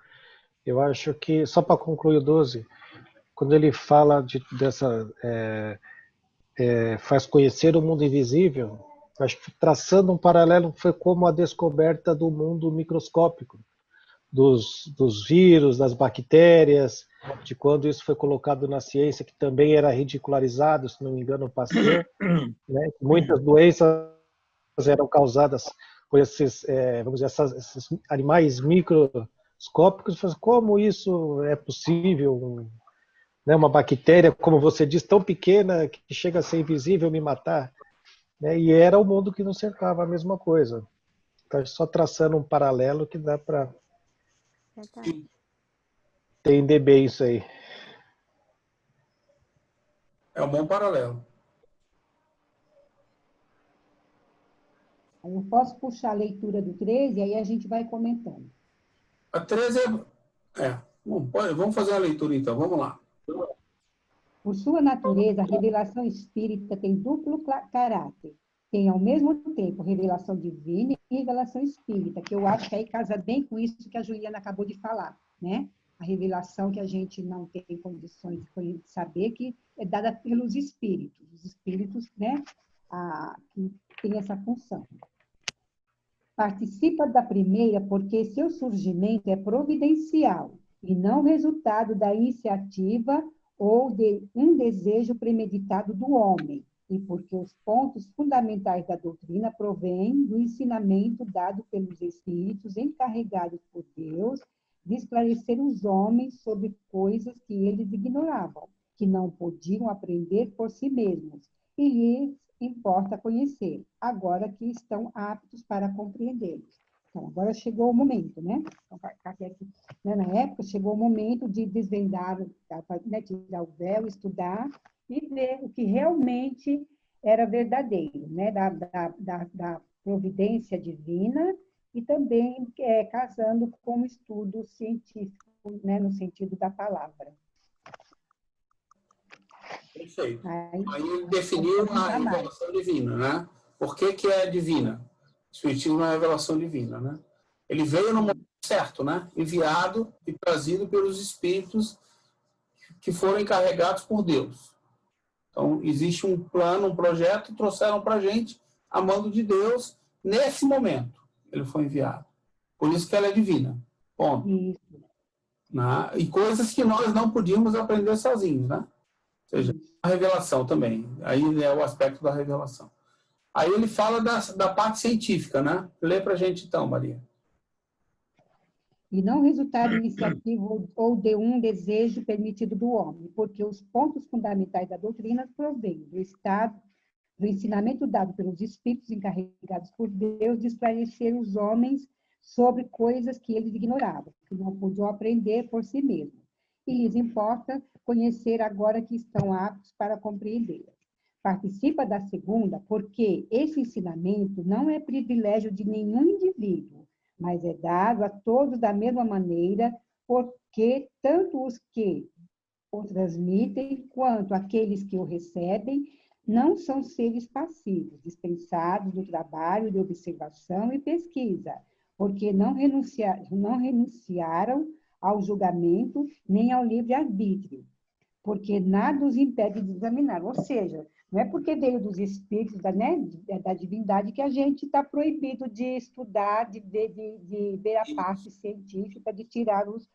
Eu acho que, só para concluir o 12, quando ele fala faz conhecer o mundo invisível, acho que traçando um paralelo foi como a descoberta do mundo microscópico, dos vírus, das bactérias, de quando isso foi colocado na ciência, que também era ridicularizado, se não me engano, o Pasteur, né? Muitas doenças eram causadas por esses, vamos dizer, esses animais microscópicos. Como isso é possível? Né, uma bactéria, como você diz, tão pequena que chega a ser invisível, me matar. Né, e era o mundo que nos cercava, a mesma coisa. Então, só traçando um paralelo que dá para entender bem isso aí. É um bom paralelo. Eu posso puxar a leitura do 13 e aí a gente vai comentando. A 13 vamos fazer uma leitura então, vamos lá. Por sua natureza, a revelação espírita tem duplo caráter. Tem, ao mesmo tempo, revelação divina e revelação espírita, que eu acho que aí casa bem com isso que a Juliana acabou de falar, né? A revelação que a gente não tem condições de saber, que é dada pelos espíritos. Os espíritos, né, que têm essa função. Participa da primeira porque seu surgimento é providencial e não resultado da iniciativa ou de um desejo premeditado do homem, e porque os pontos fundamentais da doutrina provêm do ensinamento dado pelos espíritos encarregados por Deus de esclarecer os homens sobre coisas que eles ignoravam, que não podiam aprender por si mesmos, e lhes importa conhecer, agora que estão aptos para compreendê-los. Então, agora chegou o momento, né? Na época, chegou o momento de desvendar, né, tirar o véu, estudar e ver o que realmente era verdadeiro, né? Da providência divina e também casando com o estudo científico, né, no sentido da palavra. Perfeito. Aí ele definiu a revelação divina, né? Por que é divina? O Espiritismo é uma revelação divina, né? Ele veio no momento certo, né? Enviado e trazido pelos espíritos que foram encarregados por Deus. Então, existe um plano, um projeto, trouxeram para a gente, a mando de Deus, nesse momento. Ele foi enviado. Por isso que ela é divina. Ponto. Né? E coisas que nós não podíamos aprender sozinhos, né? Ou seja, a revelação também. Aí é o aspecto da revelação. Aí ele fala da parte científica, né? Lê para a gente então, Maria. E não resultado iniciativo ou de um desejo permitido do homem, porque os pontos fundamentais da doutrina provêm do ensinamento dado pelos espíritos encarregados por Deus de esclarecer os homens sobre coisas que eles ignoravam, que não podiam aprender por si mesmos. E lhes importa conhecer agora que estão aptos para compreendê-las. Participa da segunda porque esse ensinamento não é privilégio de nenhum indivíduo, mas é dado a todos da mesma maneira, porque tanto os que o transmitem, quanto aqueles que o recebem, não são seres passivos, dispensados do trabalho de observação e pesquisa, porque não renunciaram ao julgamento nem ao livre-arbítrio, porque nada os impede de examinar. Ou seja, não é porque veio dos espíritos da divindade que a gente está proibido de estudar, de ver a parte científica, de tirar os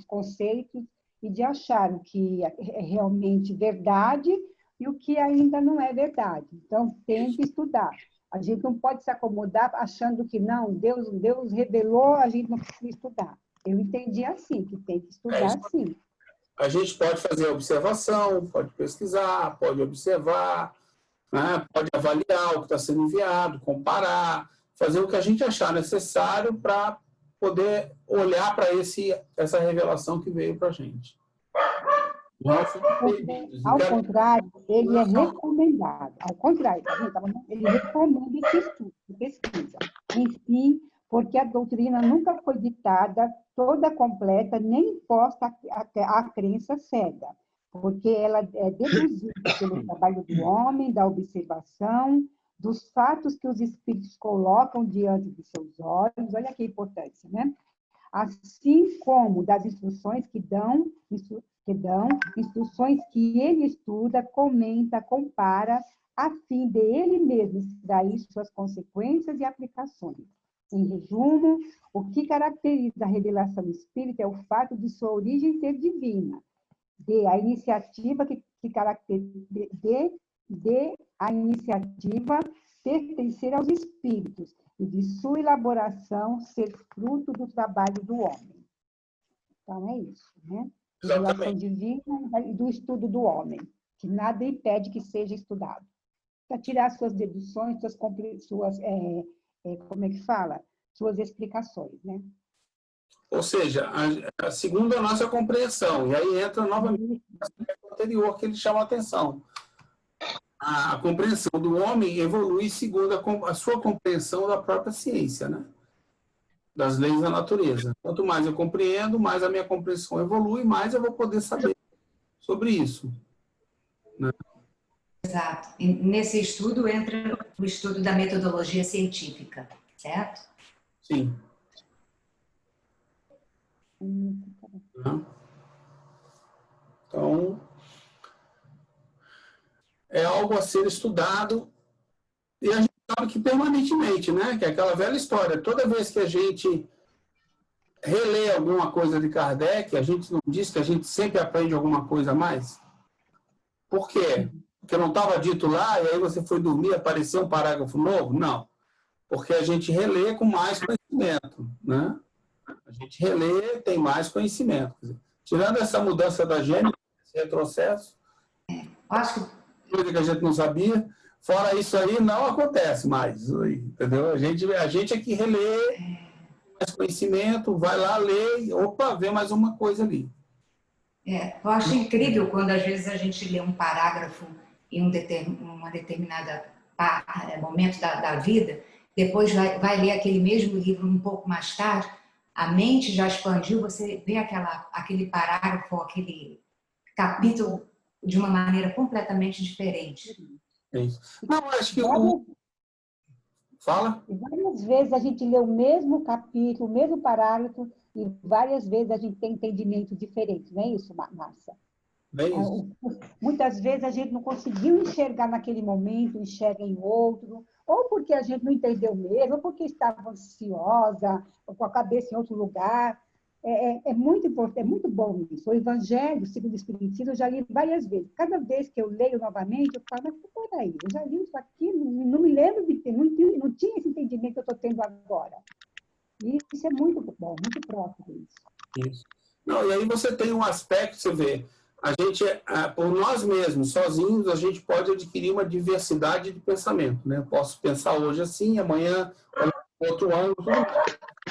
conceitos e de achar o que é realmente verdade e o que ainda não é verdade. Então, tem que estudar. A gente não pode se acomodar achando que não, Deus revelou, a gente não precisa estudar. Eu entendi assim, que tem que estudar sim. A gente pode fazer observação, pode pesquisar, pode observar, né? Pode avaliar o que está sendo enviado, comparar, fazer o que a gente achar necessário para poder olhar para essa revelação que veio para a gente. Ao contrário, ele é recomendado. Ao contrário, ele recomenda esse estudo, pesquisa. Enfim, porque a doutrina nunca foi ditada toda completa, nem imposta à crença cega, porque ela é deduzida pelo trabalho do homem, da observação, dos fatos que os espíritos colocam diante de seus olhos. Olha que importância, né? Assim como das instruções que dão, instruções que ele estuda, comenta, compara, a fim de ele mesmo extrair suas consequências e aplicações. Em resumo, o que caracteriza a revelação espírita é o fato de sua origem ser divina, a iniciativa a iniciativa pertencer aos espíritos e de sua elaboração ser fruto do trabalho do homem. Então, é isso, né? Revelação divina e do estudo do homem, que nada impede que seja estudado. Para tirar suas deduções, suas explicações, né? Ou seja, segundo a nossa compreensão, e aí entra novamente o aspecto anterior que ele chama a atenção. A compreensão do homem evolui segundo a sua compreensão da própria ciência, né? Das leis da natureza. Quanto mais eu compreendo, mais a minha compreensão evolui, mais eu vou poder saber sobre isso, né? Exato. E nesse estudo entra o estudo da metodologia científica, certo? Sim. Então, é algo a ser estudado e a gente sabe que permanentemente, né? Que é aquela velha história. Toda vez que a gente relê alguma coisa de Kardec, a gente não diz que a gente sempre aprende alguma coisa a mais? Por quê? Porque não estava dito lá e aí você foi dormir e apareceu um parágrafo novo? Não. Porque a gente relê com mais conhecimento, né? A gente relê, tem mais conhecimento. Tirando essa mudança da gênese, esse retrocesso, Acho que coisa que a gente não sabia, fora isso aí, não acontece mais, entendeu? A gente é que relê mais conhecimento, vai lá, lê, opa, vê mais uma coisa ali. eu acho incrível quando às vezes a gente lê um parágrafo em uma determinada momento da vida, depois vai ler aquele mesmo livro um pouco mais tarde, a mente já expandiu, você vê aquele parágrafo, aquele capítulo de uma maneira completamente diferente. É isso. Não, acho que Fala. E várias vezes a gente lê o mesmo capítulo, o mesmo parágrafo, e várias vezes a gente tem entendimentos diferentes, não é isso, Márcia? É isso. Muitas vezes a gente não conseguiu enxergar naquele momento, enxerga em outro, ou porque a gente não entendeu mesmo, ou porque estava ansiosa, ou com a cabeça em outro lugar. É muito importante, é muito bom isso. O Evangelho, segundo o Espiritismo, eu já li várias vezes. Cada vez que eu leio novamente, eu falo, mas peraí, eu já li isso aqui, não me lembro de ter, não tinha esse entendimento que eu estou tendo agora. E isso é muito bom, muito próximo disso. Isso. Não, e aí você tem um aspecto, você vê, a gente, por nós mesmos, sozinhos, a gente pode adquirir uma diversidade de pensamento, né? Eu posso pensar hoje assim, amanhã outro ângulo, tudo mais.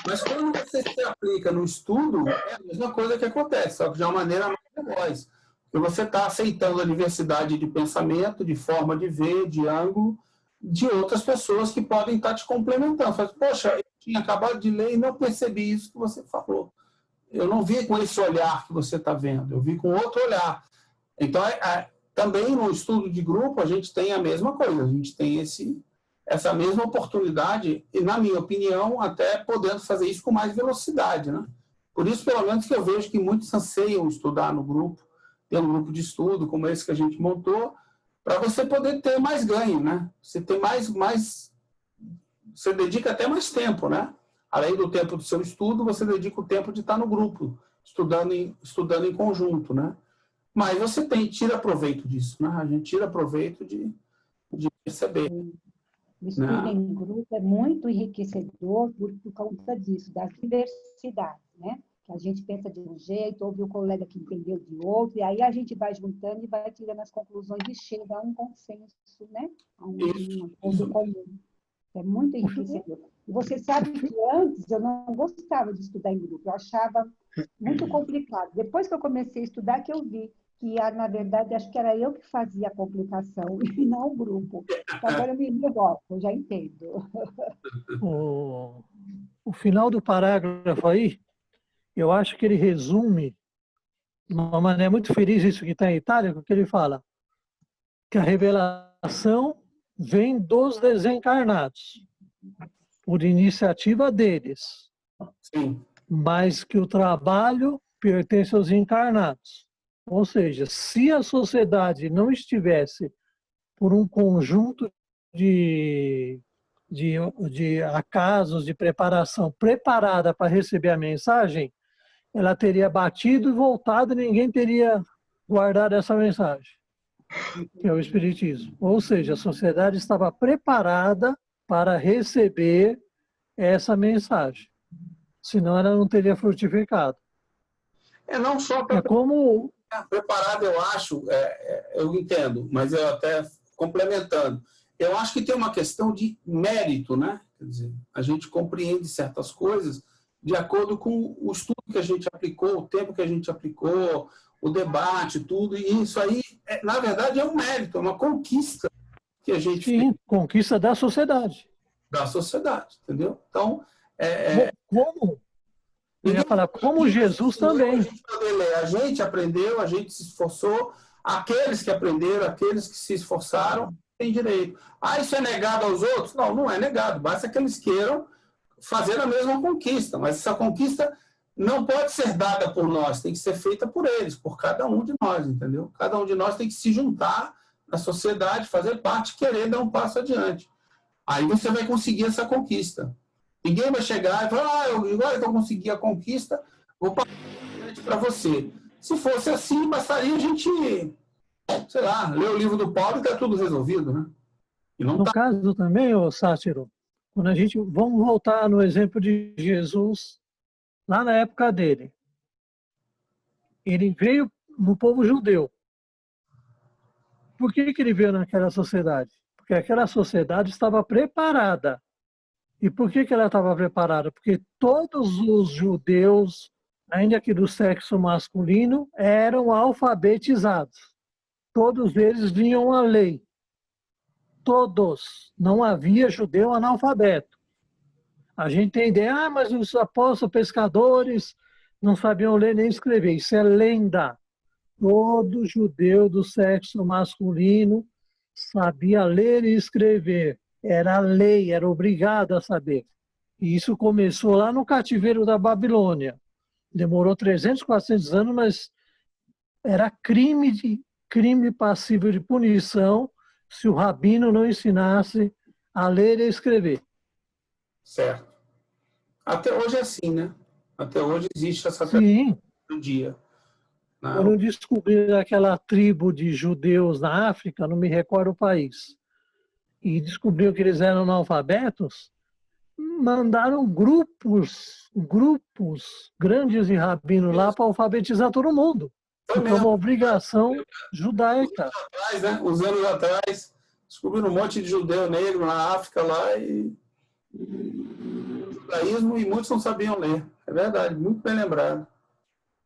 Mas quando você se aplica no estudo, é a mesma coisa que acontece, só que de uma maneira mais veloz. Porque você está aceitando a diversidade de pensamento, de forma de ver, de ângulo, de outras pessoas que podem estar te complementando. Você fala, poxa, eu tinha acabado de ler e não percebi isso que você falou. Eu não vi com esse olhar que você está vendo, eu vi com outro olhar. Então, também no estudo de grupo, a gente tem a mesma coisa, a gente tem essa mesma oportunidade e, na minha opinião, até podendo fazer isso com mais velocidade, né? Por isso, pelo menos, que eu vejo que muitos anseiam estudar no grupo, ter um grupo de estudo como esse que a gente montou, para você poder ter mais ganho, né? Você tem você dedica até mais tempo, né? Além do tempo do seu estudo, você dedica o tempo de estar no grupo, estudando em conjunto, né? Mas você tira proveito disso, né? A gente tira proveito de perceber. O estudo em grupo é muito enriquecedor por conta disso, das diversidades, né? Que a gente pensa de um jeito, ouve o colega que entendeu de outro, e aí a gente vai juntando e vai tirando as conclusões e chega a um consenso, né? A um ponto comum. É muito enriquecedor. E você sabe que antes eu não gostava de estudar em grupo, eu achava muito complicado. Depois que eu comecei a estudar, que eu vi que, na verdade, acho que era eu que fazia a complicação e não o grupo. Então, agora eu me revolto, eu já entendo. O final do parágrafo aí, eu acho que ele resume, de uma maneira muito feliz, isso que está em Itália, porque ele fala que a revelação vem dos desencarnados, por iniciativa deles, Sim. mas que o trabalho pertence aos encarnados. Ou seja, se a sociedade não estivesse por um conjunto de acasos de preparação preparada para receber a mensagem, ela teria batido e voltado e ninguém teria guardado essa mensagem, que é o Espiritismo. Ou seja, a sociedade estava preparada para receber essa mensagem, senão ela não teria frutificado. Não só É como... preparado, eu acho, eu entendo, mas eu até complementando, eu acho que tem uma questão de mérito, né? Quer dizer, a gente compreende certas coisas de acordo com o estudo que a gente aplicou, o tempo que a gente aplicou, o debate, tudo, e isso aí, na verdade, é um mérito, é uma conquista que a gente fez. Sim, conquista da sociedade. Da sociedade, entendeu? Então, como? Eu ia falar, como Jesus também. A gente aprendeu, a gente se esforçou, aqueles que aprenderam, aqueles que se esforçaram, têm direito. Isso é negado aos outros? Não, não é negado, basta que eles queiram fazer a mesma conquista, mas essa conquista não pode ser dada por nós, tem que ser feita por eles, por cada um de nós, entendeu? Cada um de nós tem que se juntar na sociedade, fazer parte, querer dar um passo adiante. Aí você vai conseguir essa conquista. Ninguém vai chegar e falar, agora que eu consegui a conquista, vou passar para você. Se fosse assim, bastaria a gente, sei lá, ler o livro do Paulo e está tudo resolvido, né? E não no caso também, Sátiro, quando vamos voltar no exemplo de Jesus, lá na época dele. Ele veio no povo judeu. Por que ele veio naquela sociedade? Porque aquela sociedade estava preparada. E por que ela estava preparada? Porque todos os judeus, ainda que do sexo masculino, eram alfabetizados. Todos eles vinham a lei. Todos. Não havia judeu analfabeto. A gente tem ideia, mas os apóstolos pescadores não sabiam ler nem escrever. Isso é lenda. Todo judeu do sexo masculino sabia ler e escrever. Era lei, era obrigado a saber. E isso começou lá no cativeiro da Babilônia. Demorou 300, 400 anos, mas era crime passível de punição se o rabino não ensinasse a ler e escrever. Certo. Até hoje é assim, né? Até hoje existe essa Sim. do dia. Quando descobriram aquela tribo de judeus na África, não me recordo o país, e descobriu que eles eram analfabetos, mandaram grupos grandes de rabinos lá para alfabetizar todo mundo. Porque é uma obrigação judaica. Uns anos atrás, descobriram um monte de judeu negro na África lá e judaísmo, e muitos não sabiam ler. É verdade, muito bem lembrado.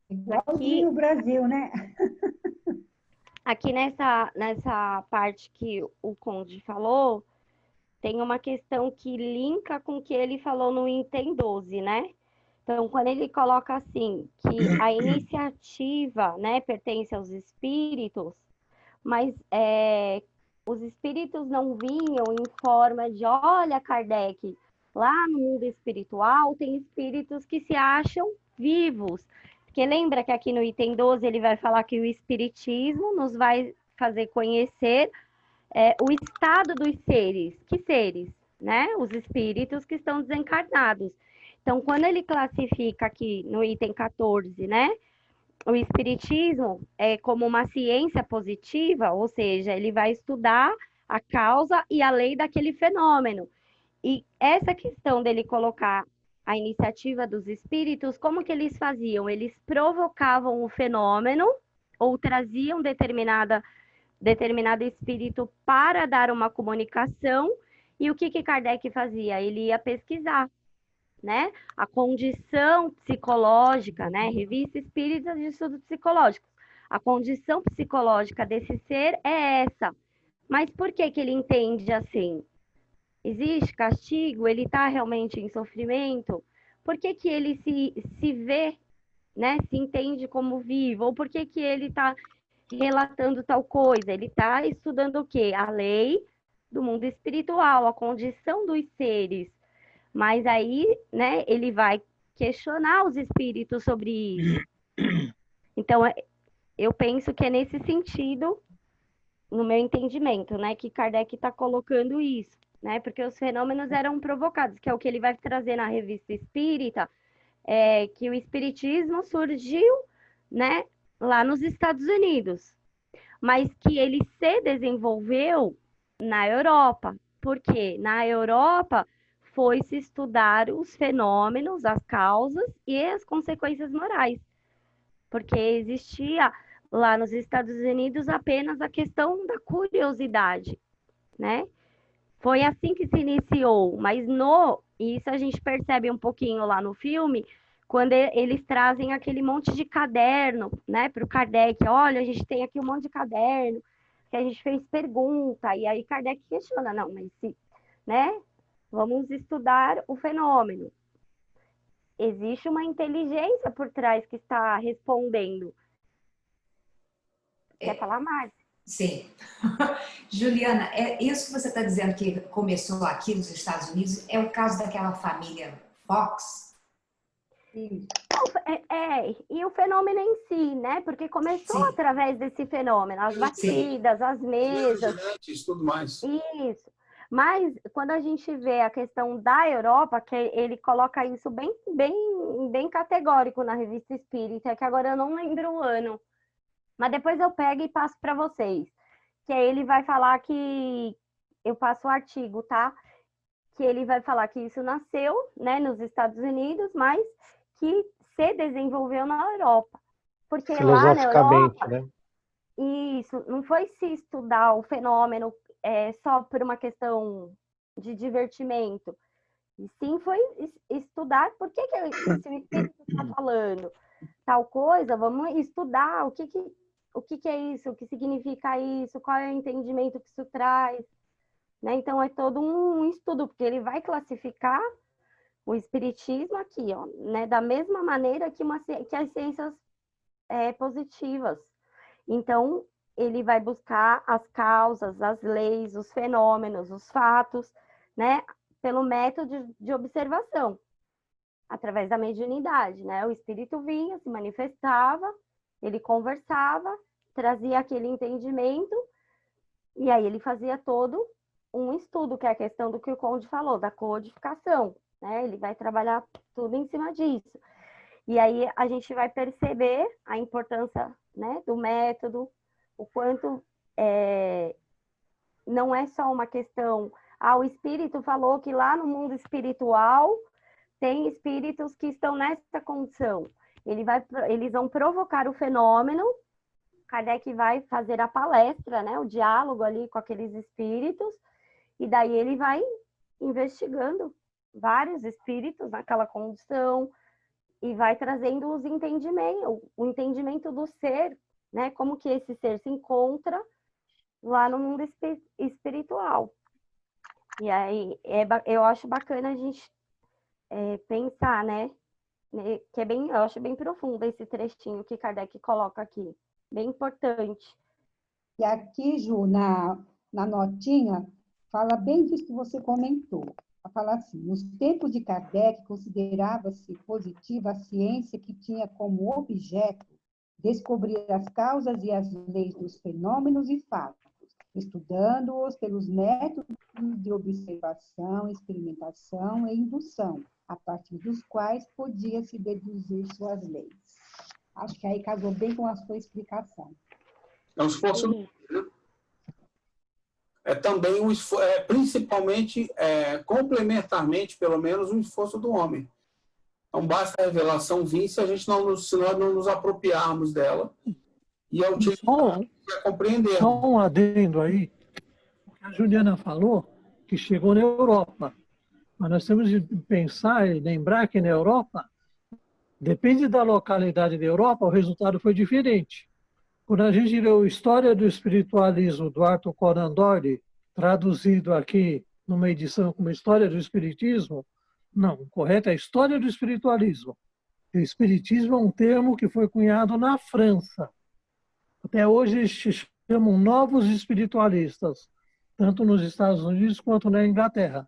Igualzinho no Brasil, né? Aqui nessa parte que o Conde falou, tem uma questão que linka com o que ele falou no Item 12, né? Então, quando ele coloca assim, que a iniciativa, né, pertence aos espíritos, mas os espíritos não vinham em forma de, olha, Kardec, lá no mundo espiritual tem espíritos que se acham vivos. Porque lembra que aqui no item 12 ele vai falar que o espiritismo nos vai fazer conhecer o estado dos seres. Que seres? Né? Os espíritos que estão desencarnados. Então, quando ele classifica aqui no item 14, né? O espiritismo é como uma ciência positiva, ou seja, ele vai estudar a causa e a lei daquele fenômeno. E essa questão dele colocar a iniciativa dos espíritos, como que eles faziam? Eles provocavam o fenômeno ou traziam determinado espírito para dar uma comunicação. E o que Kardec fazia? Ele ia pesquisar, né? A condição psicológica, né? Revista Espírita de Estudos Psicológicos. A condição psicológica desse ser é essa. Mas por que ele entende assim? Existe castigo? Ele está realmente em sofrimento? Por que ele se vê, né? Se entende como vivo? Ou por que ele está relatando tal coisa? Ele está estudando o quê? A lei do mundo espiritual, a condição dos seres. Mas aí, né, ele vai questionar os espíritos sobre isso. Então, eu penso que é nesse sentido, no meu entendimento, né, que Kardec está colocando isso, né, porque os fenômenos eram provocados, que é o que ele vai trazer na Revista Espírita, que o espiritismo surgiu, né, lá nos Estados Unidos, mas que ele se desenvolveu na Europa. Por quê? Na Europa foi-se estudar os fenômenos, as causas e as consequências morais. Porque existia lá nos Estados Unidos apenas a questão da curiosidade, né? Foi assim que se iniciou, mas isso a gente percebe um pouquinho lá no filme, quando eles trazem aquele monte de caderno, né, para o Kardec. Olha, a gente tem aqui um monte de caderno, que a gente fez pergunta, e aí Kardec questiona, não, mas se, né, vamos estudar o fenômeno. Existe uma inteligência por trás que está respondendo. Quer falar mais? Sim. Juliana, isso que você está dizendo que começou aqui nos Estados Unidos é o caso daquela família Fox? Sim. E o fenômeno em si, né? Porque começou através desse fenômeno, as batidas, as mesas. Tudo mais. Isso. Mas quando a gente vê a questão da Europa, que ele coloca isso bem categórico na Revista Espírita, que agora eu não lembro o ano, mas depois eu pego e passo para vocês. Que aí ele vai falar que eu passo o artigo, tá? Que ele vai falar que isso nasceu, né, nos Estados Unidos, mas que se desenvolveu na Europa. Porque lá na Europa, né? Isso, não foi se estudar o fenômeno só por uma questão de divertimento, e sim foi estudar por que esse espírito está falando tal coisa, vamos estudar o que é isso, o que significa isso, qual é o entendimento que isso traz, né? Então é todo um estudo, porque ele vai classificar o espiritismo aqui, ó, né? Da mesma maneira que as ciências positivas. Então, ele vai buscar as causas, as leis, os fenômenos, os fatos, né, pelo método de observação, através da mediunidade, né? O espírito vinha, se manifestava, ele conversava, trazia aquele entendimento, e aí ele fazia todo um estudo, que é a questão do que o Conde falou, da codificação, né? Ele vai trabalhar tudo em cima disso. E aí a gente vai perceber a importância, né, do método, o quanto não é só uma questão... o espírito falou que lá no mundo espiritual tem espíritos que estão nessa condição. Eles vão provocar o fenômeno, Kardec vai fazer a palestra, né, o diálogo ali com aqueles espíritos, e daí ele vai investigando vários espíritos naquela condição, e vai trazendo o entendimento do ser, né? Como que esse ser se encontra lá no mundo espiritual. E aí, eu acho bacana a gente pensar, né? Que eu acho bem profundo esse trechinho que Kardec coloca aqui. Bem importante. E aqui, Ju, na notinha, fala bem disso que você comentou. Fala assim, nos tempos de Kardec, considerava-se positiva a ciência que tinha como objeto descobrir as causas e as leis dos fenômenos e fatos, estudando-os pelos métodos de observação, experimentação e indução, a partir dos quais podia-se deduzir suas leis. Acho que aí casou bem com a sua explicação. É um esforço, é também um esforço, principalmente, complementarmente, pelo menos, um esforço do homem. Não basta a revelação vir se nós não nos apropriarmos dela e a utilizar para compreender. Só um adendo aí. A Juliana falou que chegou na Europa. Mas nós temos de pensar e lembrar que na Europa, depende da localidade da Europa, o resultado foi diferente. Quando a gente leu História do Espiritualismo, do Arthur Conan Doyle, traduzido aqui numa edição como História do Espiritismo, não, o correto é História do Espiritualismo. O Espiritismo é um termo que foi cunhado na França. Até hoje eles se chamam novos espiritualistas, tanto nos Estados Unidos quanto na Inglaterra.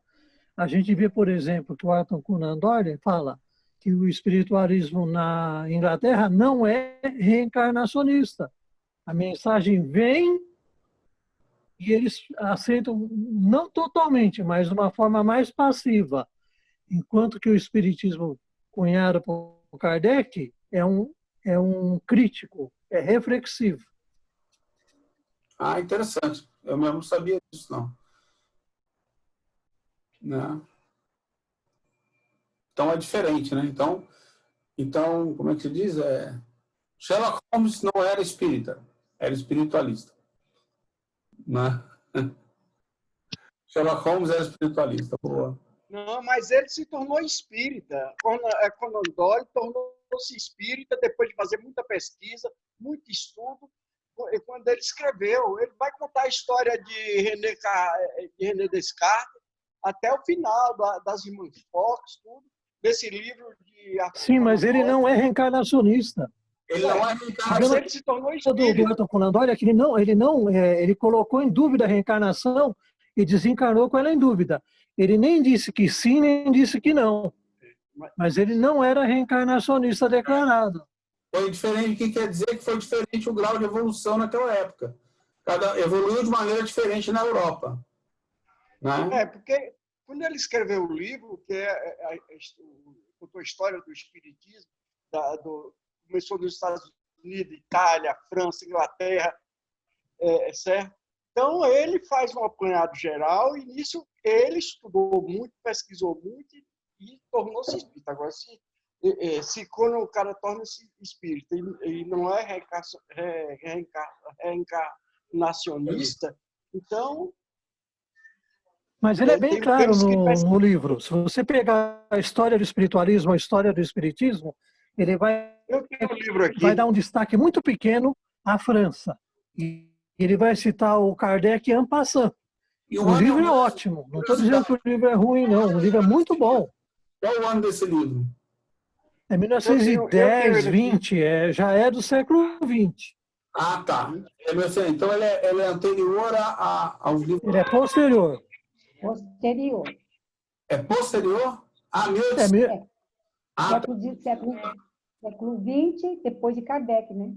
A gente vê, por exemplo, que o Arthur Conan Doyle fala que o espiritualismo na Inglaterra não é reencarnacionista. A mensagem vem e eles aceitam, não totalmente, mas de uma forma mais passiva. Enquanto que o espiritismo cunhado por Kardec é um crítico, é reflexivo. Ah, interessante. Eu mesmo não sabia disso, não. Né? Então é diferente, né? Então, como é que se diz? Sherlock Holmes não era espírita, era espiritualista. Né? Sherlock Holmes era espiritualista. Boa. Não, mas ele se tornou espírita. Conan Doyle tornou-se espírita depois de fazer muita pesquisa, muito estudo. E quando ele escreveu, ele vai contar a história de René Descartes até o final, das irmãs Fox, tudo, desse livro de... Sim, mas ele não é reencarnacionista. Ele não é reencarnacionista. Mas ele se tornou espírita. Do Arthur Conan Doyle é que ele colocou em dúvida a reencarnação e desencarnou com ela em dúvida. Ele nem disse que sim, nem disse que não. Mas ele não era reencarnacionista declarado. Foi diferente, o que quer dizer que foi diferente o grau de evolução naquela época. Evoluiu de maneira diferente na Europa. Né? Porque quando ele escreveu o livro, que contou a história do espiritismo, começou nos Estados Unidos, Itália, França, Inglaterra, certo? Então, ele faz um apanhado geral e, nisso, ele estudou muito, pesquisou muito e tornou-se espírita. Agora, se quando o cara torna-se espírita e não é reencarnacionista, então... Mas ele é bem claro no livro. Se você pegar a história do espiritualismo, a história do espiritismo, ele vai dar um destaque muito pequeno à França. E ele vai citar o Kardec en passant. O livro é ótimo. Não estou dizendo que o livro é ruim, não. O livro é muito bom. Qual o ano desse livro? É 1910, 20. Já é do século XX. Ah, tá. Então ele é anterior aos livros. Ele é posterior. Posterior. É posterior? Século XX, depois de Kardec, né?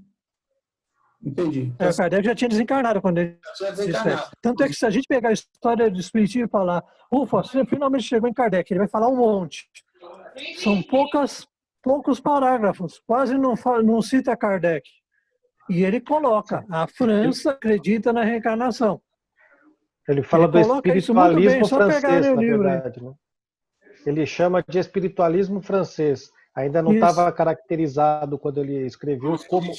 Entendi. O Kardec já tinha desencarnado quando ele desencarnado. Tanto é que se a gente pegar a história do Espiritismo e falar, ufa, você finalmente chegou em Kardec, ele vai falar um monte. São poucos parágrafos, quase não cita Kardec. E ele coloca, a França acredita na reencarnação. Ele fala do espiritualismo francês, na verdade. Né? Ele chama de espiritualismo francês. Ainda não estava caracterizado quando ele escreveu como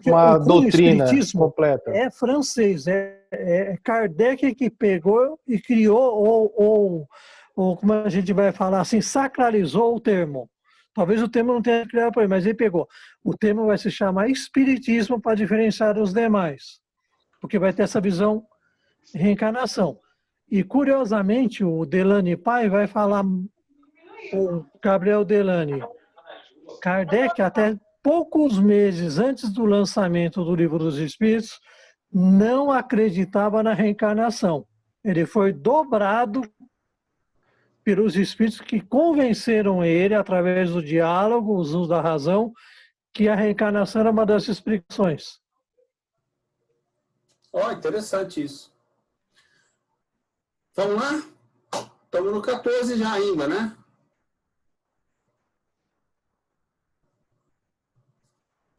uma doutrina completa. É francês, é Kardec que pegou e criou, ou como a gente vai falar assim, sacralizou o termo. Talvez o termo não tenha criado por ele, mas ele pegou. O termo vai se chamar espiritismo para diferenciar os demais, porque vai ter essa visão de reencarnação. E, curiosamente, o Delany Pai vai falar, o Gabriel Delany, Kardec, até poucos meses antes do lançamento do Livro dos Espíritos, não acreditava na reencarnação. Ele foi dobrado pelos espíritos que convenceram ele, através do diálogo, os usos da razão, que a reencarnação era uma das explicações. Ó, interessante isso. Vamos lá? Estamos no 14 já ainda, né?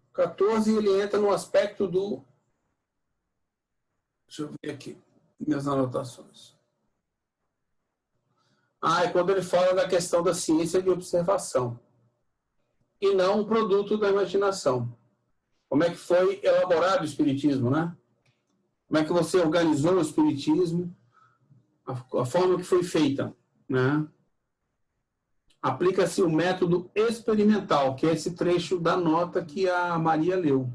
O 14 ele entra no aspecto do... Deixa eu ver aqui minhas anotações. É quando ele fala da questão da ciência de observação e não um produto da imaginação. Como é que foi elaborado o espiritismo, né? Como é que você organizou o espiritismo, a forma que foi feita, né? Aplica-se o método experimental, que é esse trecho da nota que a Maria leu,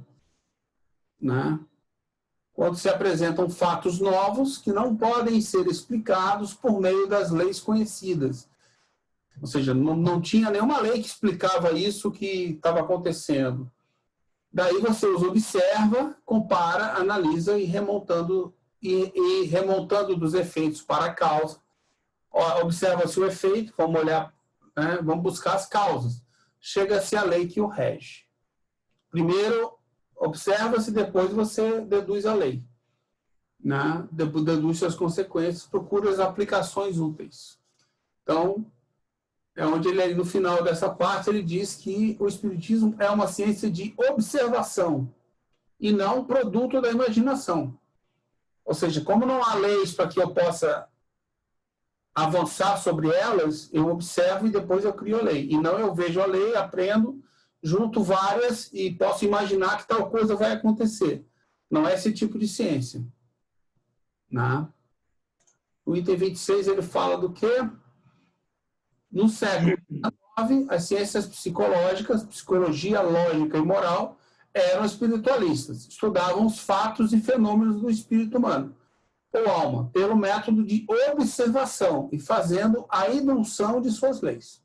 né? Quando se apresentam fatos novos que não podem ser explicados por meio das leis conhecidas. Ou seja, não tinha nenhuma lei que explicava isso que estava acontecendo. Daí você os observa, compara, analisa e remontando dos efeitos para a causa. Observa-se o efeito, vamos olhar, né, vamos buscar as causas. Chega-se à lei que o rege. Primeiro, observa-se, depois você deduz a lei, né? Deduz suas consequências, procura as aplicações úteis. Então, é onde ele, no final dessa parte, ele diz que o espiritismo é uma ciência de observação e não produto da imaginação. Ou seja, como não há leis para que eu possa avançar sobre elas, eu observo e depois eu crio a lei. E não eu vejo a lei, aprendo, junto várias e posso imaginar que tal coisa vai acontecer. Não é esse tipo de ciência. Né? O item 26 ele fala do quê? No século XIX, as ciências psicológicas, psicologia lógica e moral, eram espiritualistas. Estudavam os fatos e fenômenos do espírito humano, ou alma, pelo método de observação e fazendo a indução de suas leis.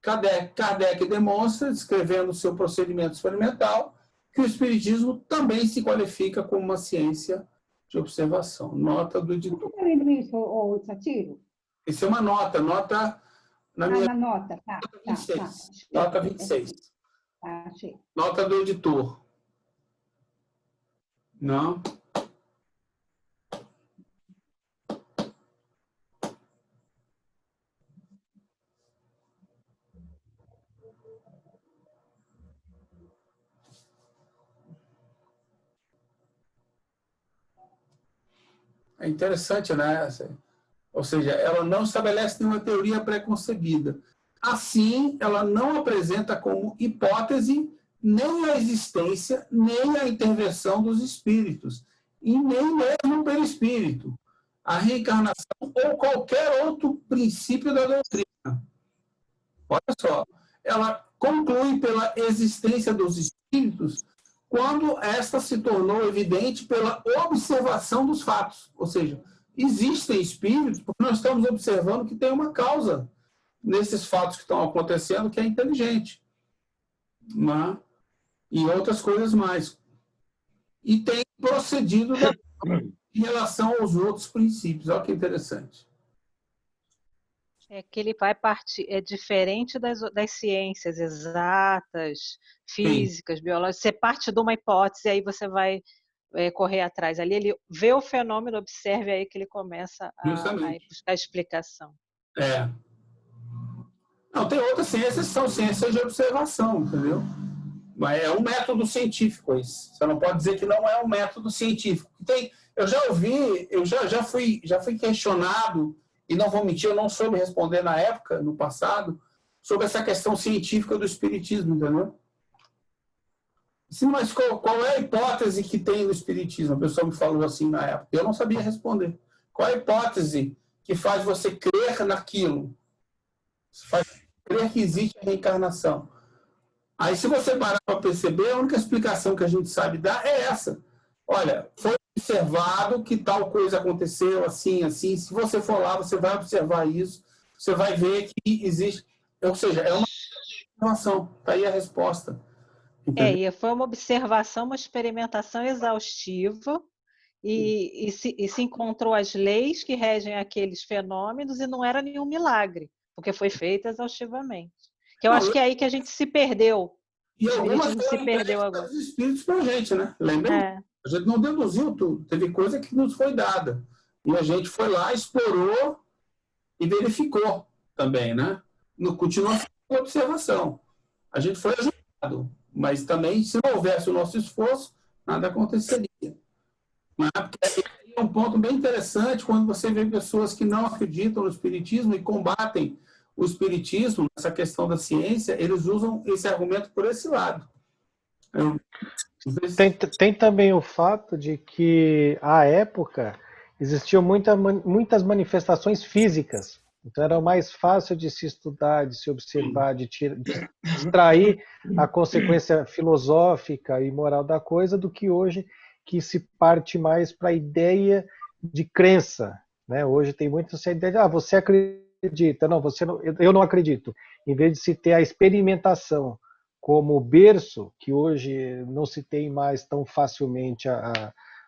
Kardec demonstra, descrevendo o seu procedimento experimental, que o espiritismo também se qualifica como uma ciência de observação. Nota do editor. Você está lendo isso, Satiro? Isso é uma nota na minha... na nota, tá. 26. Nota 26. Achei. Nota do editor. Não. É interessante, né? Ou seja, ela não estabelece nenhuma teoria pré-concebida. Assim, ela não apresenta como hipótese nem a existência, nem a intervenção dos espíritos, e nem mesmo o perispírito, a reencarnação ou qualquer outro princípio da doutrina. Olha só, ela conclui pela existência dos espíritos quando esta se tornou evidente pela observação dos fatos. Ou seja, existem espíritos porque nós estamos observando que tem uma causa nesses fatos que estão acontecendo que é inteligente. Né? E outras coisas mais. E tem procedido em relação aos outros princípios. Olha que interessante. É que ele vai partir, é diferente das ciências exatas, físicas, biológicas. Você parte de uma hipótese, aí você vai correr atrás. Ali ele vê o fenômeno, observa, aí que ele começa a buscar explicação. Não, tem outras ciências que são ciências de observação, entendeu? Mas é um método científico isso. Você não pode dizer que não é um método científico. Eu já ouvi, já fui questionado, e não vou mentir, eu não soube responder na época, no passado, sobre essa questão científica do espiritismo, entendeu? Sim, mas qual é a hipótese que tem no espiritismo? A pessoa me falou assim na época. Eu não sabia responder. Qual é a hipótese que faz você crer naquilo? Faz crer que existe a reencarnação. Aí, se você parar para perceber, a única explicação que a gente sabe dar é essa. Olha, foi observado que tal coisa aconteceu assim, assim. Se você for lá, você vai observar isso. Você vai ver que existe... Ou seja, é uma observação. Está aí a resposta. Entendeu? E foi uma observação, uma experimentação exaustiva, e se encontrou as leis que regem aqueles fenômenos, e não era nenhum milagre, porque foi feito exaustivamente. Que eu Não, acho que é aí que a gente se perdeu. E O algumas espiritismo se foram perdeu entregues agora. pelos espíritos para a gente, né? Lembra? É. A gente não deduziu tudo. Teve coisa que nos foi dada. E a gente foi lá, explorou e verificou também, né? Continua sendo observação. A gente foi ajudado, mas também, se não houvesse o nosso esforço, nada aconteceria. Porque é um ponto bem interessante quando você vê pessoas que não acreditam no espiritismo e combatem o espiritismo, essa questão da ciência, eles usam esse argumento por esse lado. Tem também o fato de que, à época, existiam muitas manifestações físicas. Então, era mais fácil de se estudar, de se observar, de extrair a consequência filosófica e moral da coisa, do que hoje, que se parte mais para a ideia de crença. Né? Hoje tem muito essa ideia de, você acredita. Não, eu não acredito. Em vez de se ter a experimentação como berço, que hoje não se tem mais tão facilmente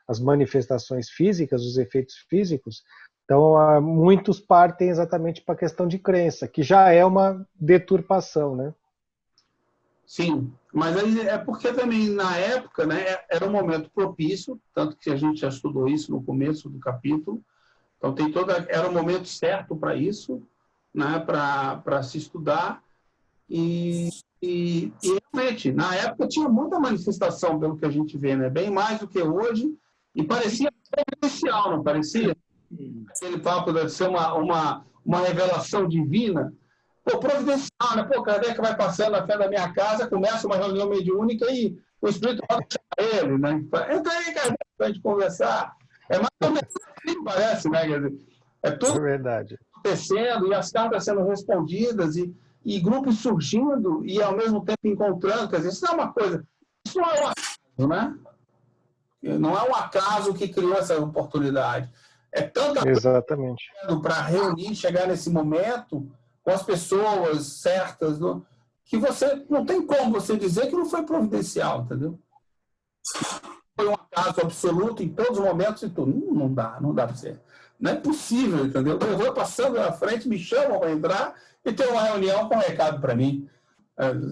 as manifestações físicas, os efeitos físicos, então muitos partem exatamente para a questão de crença, que já é uma deturpação, né? Sim, mas aí é porque também na época, né, era um momento propício, tanto que a gente já estudou isso no começo do capítulo, então era um momento certo para isso, né, para se estudar, e realmente, na época tinha muita manifestação, pelo que a gente vê, né? Bem mais do que hoje, e parecia providencial, não parecia? Aquele papo de ser uma revelação divina. Pô, providencial, né? Pô, Kardec vai passando na frente da minha casa, começa uma reunião mediúnica e o Espírito vai chamar ele, né? Entra aí, Kardec, para a gente conversar. É mais ou menos assim, parece, né? Quer dizer, é tudo verdade. Acontecendo, e as cartas sendo respondidas, e grupos surgindo e, ao mesmo tempo, encontrando. Quer dizer, isso não é uma coisa... Isso não é um acaso, né? Não é um acaso que criou essa oportunidade. É tanta Exatamente. coisa para reunir, chegar nesse momento com as pessoas certas, que você não tem como você dizer que não foi providencial, entendeu? Foi um acaso absoluto em todos os momentos e tudo. Não dá para ser. Não é possível, entendeu? Eu vou passando na frente, me chamam para entrar e tem uma reunião com um recado para mim.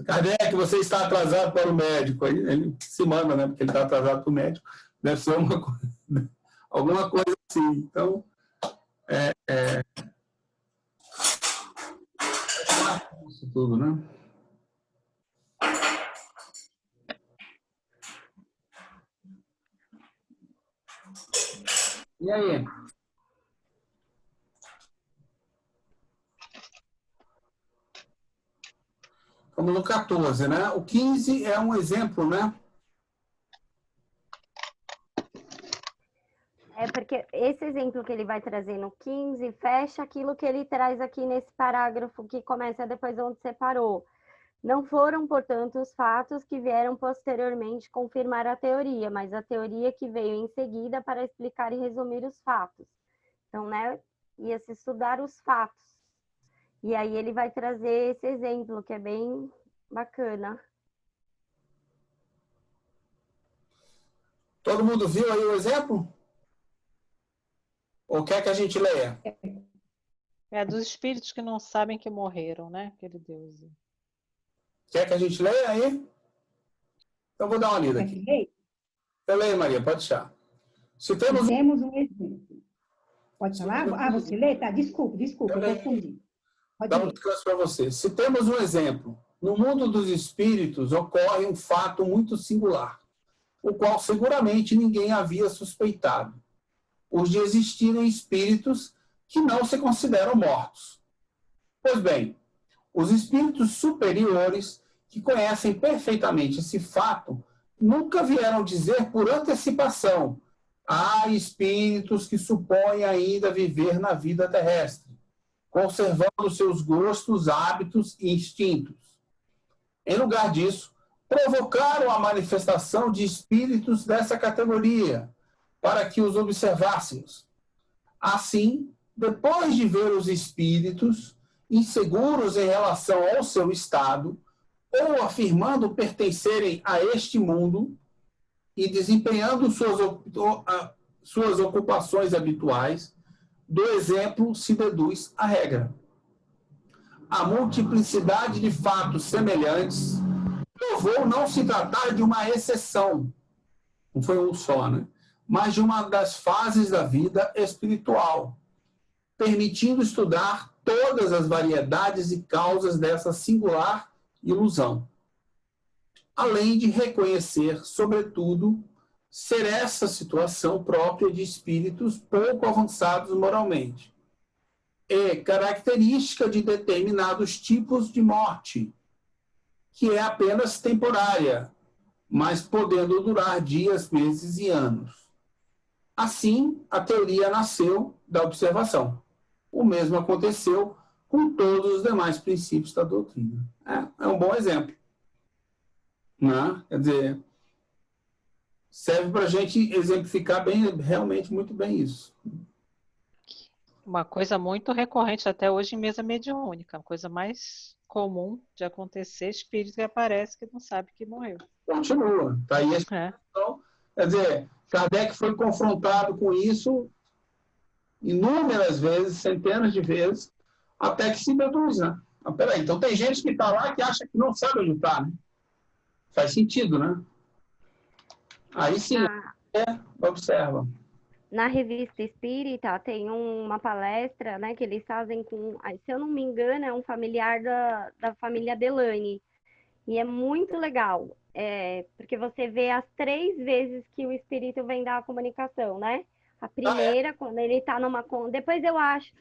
Kardec, você está atrasado para o médico. Aí ele se manda, né? Porque ele está atrasado para o médico. Deve ser alguma coisa assim. Então, isso tudo, né? E aí? Estamos no 14, né? O 15 é um exemplo, né? Porque esse exemplo que ele vai trazer no 15 fecha aquilo que ele traz aqui nesse parágrafo que começa depois onde separou. Não foram, portanto, os fatos que vieram posteriormente confirmar a teoria, mas a teoria que veio em seguida para explicar e resumir os fatos. Então, né, ia-se estudar os fatos. E aí ele vai trazer esse exemplo, que é bem bacana. Todo mundo viu aí o exemplo? Ou quer que a gente leia? É dos espíritos que não sabem que morreram, né? Aquele Deus. Quer que a gente leia aí? Então, vou dar uma lida aqui. Eu leio, Maria, pode deixar. Se temos um exemplo. Pode falar? Você lê? Tá, desculpa, eu confundi. Dá um descanso para você. Se temos um exemplo, no mundo dos espíritos ocorre um fato muito singular, o qual seguramente ninguém havia suspeitado, os de existirem espíritos que não se consideram mortos. Pois bem, os espíritos superiores, que conhecem perfeitamente esse fato, nunca vieram dizer por antecipação: há espíritos que supõem ainda viver na vida terrestre, conservando seus gostos, hábitos e instintos. Em lugar disso, provocaram a manifestação de espíritos dessa categoria, para que os observássemos. Assim, depois de ver os espíritos inseguros em relação ao seu estado, ou afirmando pertencerem a este mundo e desempenhando suas ocupações habituais, do exemplo se deduz a regra. A multiplicidade de fatos semelhantes provou não se tratar de uma exceção, não foi um só, né? Mas de uma das fases da vida espiritual, permitindo estudar todas as variedades e causas dessa singular ilusão. Além de reconhecer, sobretudo, ser essa situação própria de espíritos pouco avançados moralmente, é característica de determinados tipos de morte, que é apenas temporária, mas podendo durar dias, meses e anos. Assim, a teoria nasceu da observação. O mesmo aconteceu com todos os demais princípios da doutrina. É um bom exemplo. Né? Quer dizer, serve para a gente exemplificar realmente muito bem isso. Uma coisa muito recorrente até hoje em mesa mediúnica, a coisa mais comum de acontecer, espírito que aparece que não sabe que morreu. Continua. Tá aí a explicação. Quer dizer, Kardec foi confrontado com isso inúmeras vezes, centenas de vezes, até que se deduz, né? Ah, peraí, então tem gente que está lá que acha que não sabe onde está, né? Faz sentido, né? Aí sim, observa. Na Revista Espírita tem uma palestra, né, que eles fazem com, se eu não me engano, é um familiar da família Delany. E é muito legal, porque você vê as 3 vezes que o espírito vem dar a comunicação, né? A primeira, quando ele está numa... Depois eu acho...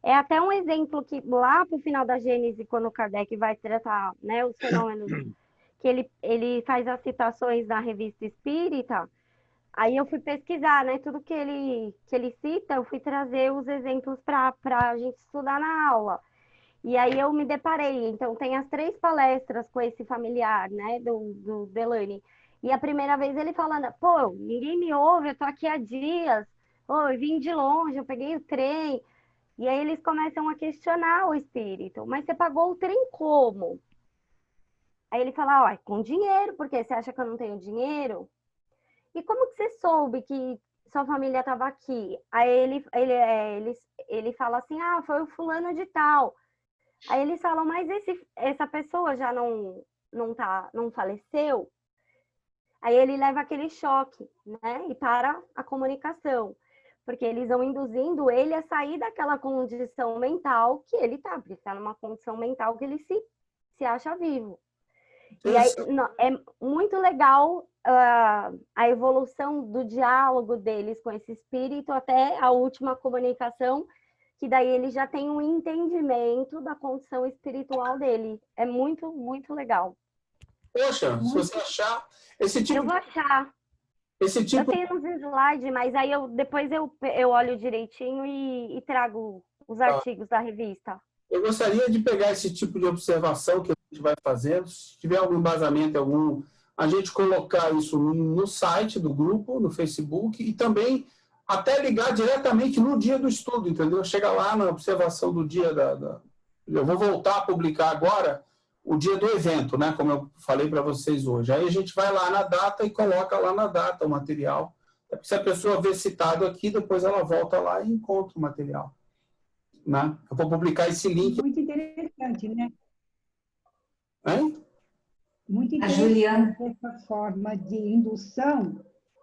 É até um exemplo que lá para o final da Gênese, quando o Kardec vai tratar, né, os fenômenos, que ele faz as citações na Revista Espírita. Aí eu fui pesquisar, né? Tudo que ele cita, eu fui trazer os exemplos para a gente estudar na aula. E aí eu me deparei. Então, tem as 3 palestras com esse familiar, né? Do Delany. E a primeira vez ele falando, pô, ninguém me ouve, eu tô aqui há dias. Pô, eu vim de longe, eu peguei o trem. E aí eles começam a questionar o espírito. Mas você pagou o trem como? Aí ele fala, ó, com dinheiro, porque você acha que eu não tenho dinheiro? E como que você soube que sua família estava aqui? Aí ele fala assim, foi o fulano de tal. Aí eles falam, mas essa pessoa já não faleceu? Aí ele leva aquele choque, né? E para a comunicação. Porque eles vão induzindo ele a sair daquela condição mental que ele está. Porque ele está numa condição mental que ele se acha vivo. E aí, é muito legal a evolução do diálogo deles com esse espírito até a última comunicação, que daí ele já tem um entendimento da condição espiritual dele. É muito, muito legal. Poxa, se você achar esse tipo... Eu vou achar. Esse tipo... Eu tenho uns slides, mas aí depois eu olho direitinho e trago os artigos da revista. Eu gostaria de pegar esse tipo de observação que a gente vai fazendo, se tiver algum embasamento, a gente colocar isso no site do grupo, no Facebook, e também até ligar diretamente no dia do estudo, entendeu? Chega lá na observação do dia Eu vou voltar a publicar agora o dia do evento, né? Como eu falei para vocês hoje. Aí a gente vai lá na data e coloca lá na data o material. Se a pessoa vê citado aqui, depois ela volta lá e encontra o material. Né? Eu vou publicar esse link. Muito interessante, né? Hein? Muito interessante essa forma de indução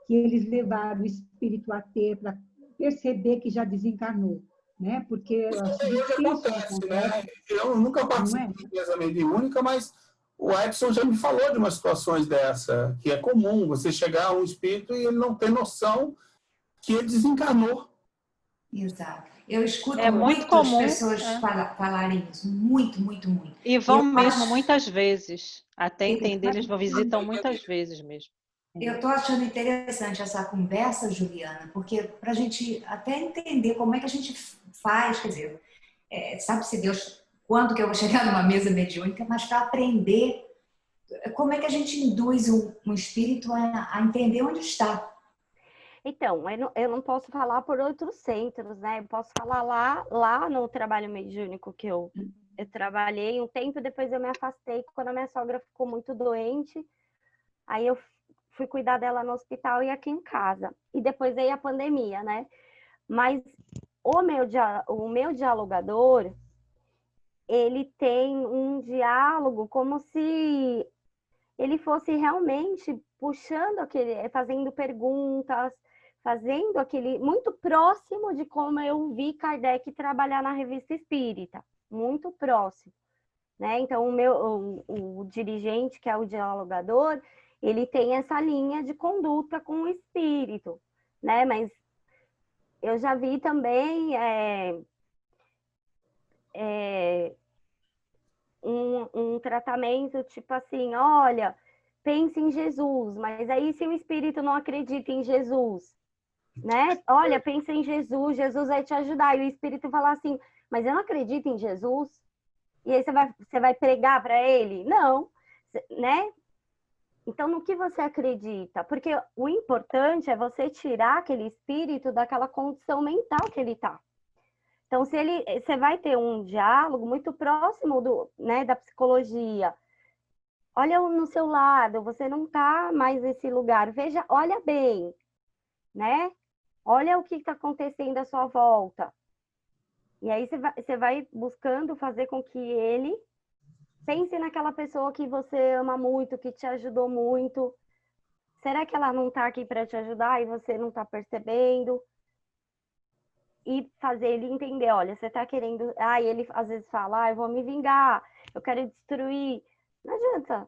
que eles levaram o espírito a ter para perceber que já desencarnou, né? Porque acontece, né? Eu nunca participei de mesa mediúnica, mas o Edson já me falou de umas situações dessa, que é comum você chegar a um espírito e ele não ter noção que ele desencarnou. Exato. Eu escuto muito comum, pessoas falarem isso. Muito, muito, muito. E vão mesmo muitas vezes. Até entender, eles visitam muitas vezes mesmo. Eu estou achando interessante essa conversa, Juliana, porque para a gente até entender como é que a gente faz, quer dizer, sabe-se Deus quando que eu vou chegar numa mesa mediúnica, mas para aprender como é que a gente induz um espírito a entender onde está. Então, eu não posso falar por outros centros, né? Eu posso falar lá no trabalho mediúnico que eu eu trabalhei um tempo, depois eu me afastei quando a minha sogra ficou muito doente. Aí eu fui cuidar dela no hospital e aqui em casa. E depois veio a pandemia, né? Mas o meu dialogador, ele tem um diálogo como se ele fosse realmente puxando aquele, fazendo perguntas, fazendo aquele, muito próximo de como eu vi Kardec trabalhar na Revista Espírita, muito próximo, né? Então, o dirigente, que é o dialogador, ele tem essa linha de conduta com o espírito, né? Mas eu já vi também um tratamento tipo assim, olha, pense em Jesus, mas aí se o espírito não acredita em Jesus, né? Olha, pensa em Jesus, Jesus vai te ajudar. E o espírito falar assim, mas eu não acredito em Jesus. E aí você vai pregar para ele? Não, né? Então, no que você acredita? Porque o importante é você tirar aquele espírito daquela condição mental que ele está. Então, você vai ter um diálogo muito próximo né, da psicologia. Olha no seu lado, você não está mais nesse lugar. Veja, olha bem, né? Olha o que está acontecendo à sua volta. E aí você vai buscando fazer com que ele pense naquela pessoa que você ama muito, que te ajudou muito. Será que ela não está aqui para te ajudar e você não está percebendo? E fazer ele entender, olha, você está querendo... Ah, e ele às vezes fala, eu vou me vingar, eu quero destruir. Não adianta.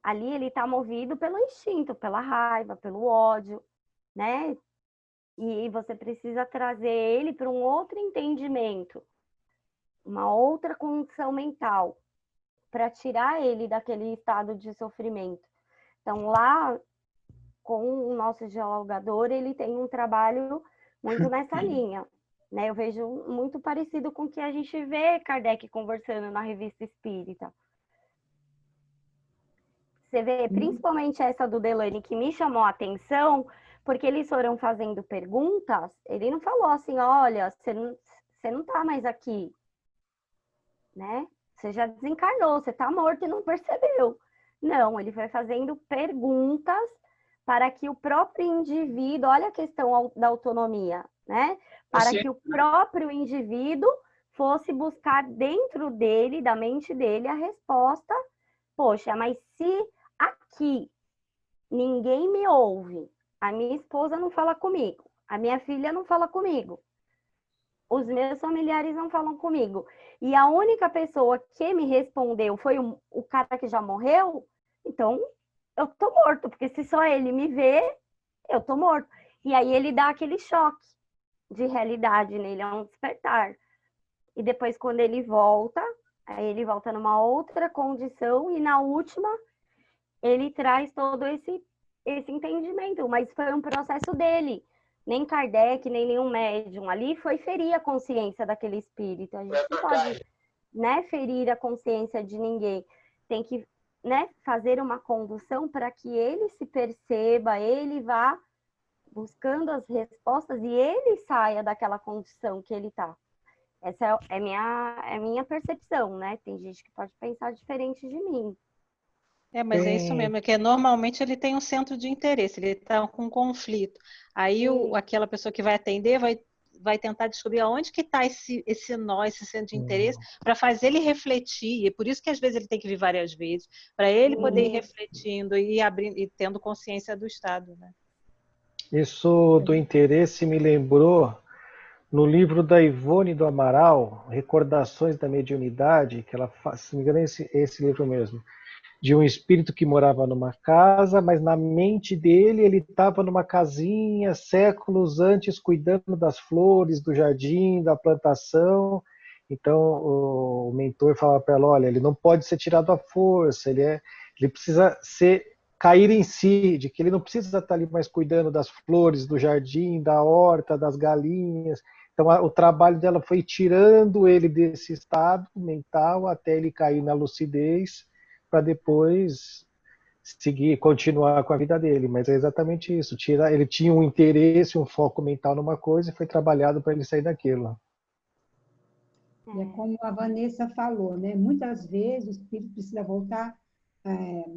Ali ele está movido pelo instinto, pela raiva, pelo ódio, né? E você precisa trazer ele para um outro entendimento, uma outra condição mental, para tirar ele daquele estado de sofrimento. Então, lá, com o nosso dialogador, ele tem um trabalho muito nessa linha, né? Eu vejo muito parecido com o que a gente vê Kardec conversando na Revista Espírita. Você vê, principalmente essa do Delane, que me chamou a atenção, porque eles foram fazendo perguntas, ele não falou assim, olha, você não está mais aqui, né? Você já desencarnou, você está morto e não percebeu. Não, ele foi fazendo perguntas para que o próprio indivíduo, olha a questão da autonomia, né? Para que o próprio indivíduo fosse buscar dentro dele, da mente dele, a resposta. Poxa, mas se aqui ninguém me ouve, a minha esposa não fala comigo, a minha filha não fala comigo, os meus familiares não falam comigo, e a única pessoa que me respondeu foi o cara que já morreu, então eu tô morto, porque se só ele me vê, eu tô morto. E aí ele dá aquele choque de realidade nele, é um despertar. E depois, quando ele volta, aí ele volta numa outra condição, e na última, ele traz todo esse entendimento, mas foi um processo dele. Nem Kardec, nem nenhum médium ali foi ferir a consciência daquele espírito. A gente não pode, né, ferir a consciência de ninguém. Tem que, né, fazer uma condução para que ele se perceba, ele vá buscando as respostas e ele saia daquela condição que ele está. Essa é minha percepção, né? Tem gente que pode pensar diferente de mim. Mas é isso mesmo, é que normalmente ele tem um centro de interesse, ele está com um conflito. Aí aquela pessoa que vai atender vai tentar descobrir aonde que está esse nó, esse centro de interesse, para fazer ele refletir. E é por isso que às vezes ele tem que vir várias vezes, para ele poder ir refletindo e abrindo e tendo consciência do estado, né? Isso do interesse me lembrou no livro da Ivone do Amaral, Recordações da Mediunidade, que ela faz, se não me engano, esse livro mesmo, de um espírito que morava numa casa, mas na mente dele ele estava numa casinha séculos antes, cuidando das flores, do jardim, da plantação. Então o mentor falava para ela, olha, ele não pode ser tirado à força, ele precisa cair em si, de que ele não precisa estar ali mais cuidando das flores, do jardim, da horta, das galinhas. Então o trabalho dela foi tirando ele desse estado mental até ele cair na lucidez, para depois continuar com a vida dele. Mas é exatamente isso. Ele tinha um interesse, um foco mental numa coisa e foi trabalhado para ele sair daquilo. E é como a Vanessa falou, né? Muitas vezes o espírito precisa voltar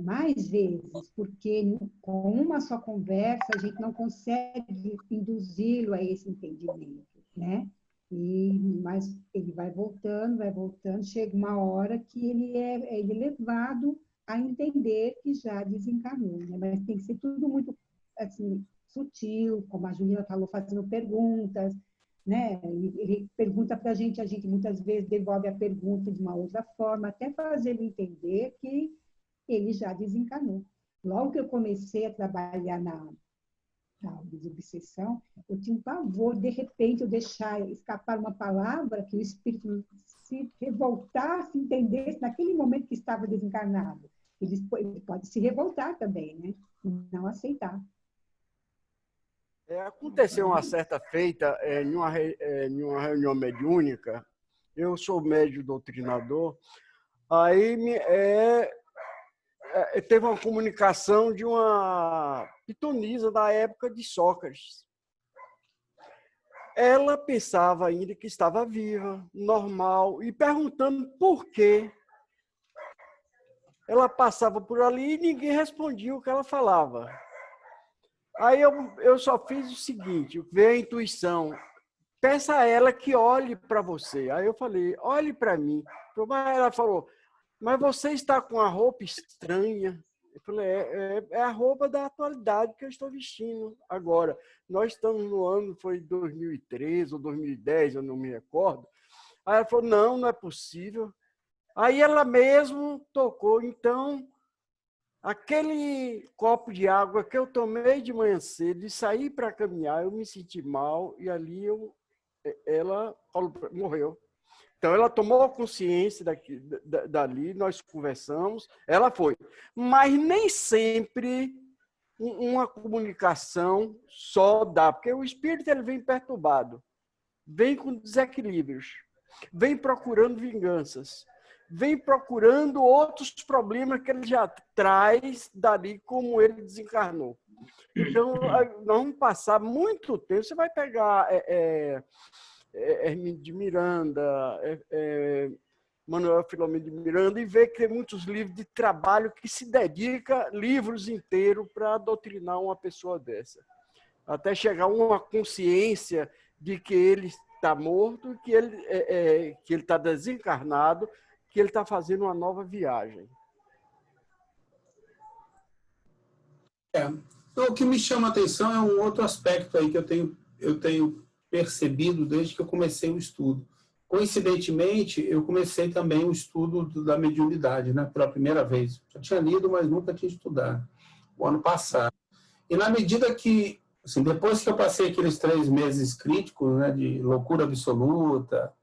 mais vezes, porque com uma só conversa a gente não consegue induzi-lo a esse entendimento, né? Mas ele vai voltando, chega uma hora que ele é levado a entender que já desencarnou, né? Mas tem que ser tudo muito assim, sutil, como a Juliana falou, fazendo perguntas, né? Ele pergunta para a gente muitas vezes devolve a pergunta de uma outra forma, até fazer ele entender que ele já desencanou. Logo que eu comecei a trabalhar na desobsessão, eu tinha um pavor, de repente, eu deixar escapar uma palavra que o espírito se revoltasse, entendesse naquele momento que estava desencarnado. Ele pode se revoltar também, né? Não aceitar. Aconteceu uma certa feita, em uma reunião mediúnica, eu sou médium doutrinador, aí teve uma comunicação de uma pitonisa da época de Sócrates. Ela pensava ainda que estava viva, normal, e perguntando por quê. Ela passava por ali e ninguém respondia o que ela falava. Aí eu só fiz o seguinte, veio a intuição, peça a ela que olhe para você. Aí eu falei, olhe para mim. Ela falou, mas você está com uma roupa estranha. Eu falei, é a roupa da atualidade que eu estou vestindo agora. Nós estamos no ano, foi 2013 ou 2010, eu não me recordo. Aí ela falou, não é possível. Aí ela mesmo tocou, então, aquele copo de água que eu tomei de manhã cedo e saí para caminhar, eu me senti mal e ali ela falou, morreu. Então, ela tomou consciência dali, nós conversamos, ela foi. Mas nem sempre uma comunicação só dá, porque o espírito ele vem perturbado, vem com desequilíbrios, vem procurando vinganças, vem procurando outros problemas que ele já traz dali como ele desencarnou. Então, nós vamos passar muito tempo, você vai pegar... Hermínio de Miranda, Manuel Filomeno de Miranda, e ver que tem muitos livros de trabalho que se dedica livros inteiros para doutrinar uma pessoa dessa. Até chegar a uma consciência de que ele está morto, que ele está desencarnado, que ele está fazendo uma nova viagem. O que me chama a atenção é um outro aspecto aí que eu tenho percebido desde que eu comecei o estudo. Coincidentemente, eu comecei também o estudo da mediunidade, né, pela primeira vez. Já tinha lido, mas nunca tinha estudado, o ano passado. E na medida que, assim, depois que eu passei aqueles 3 meses críticos, né, de loucura absoluta,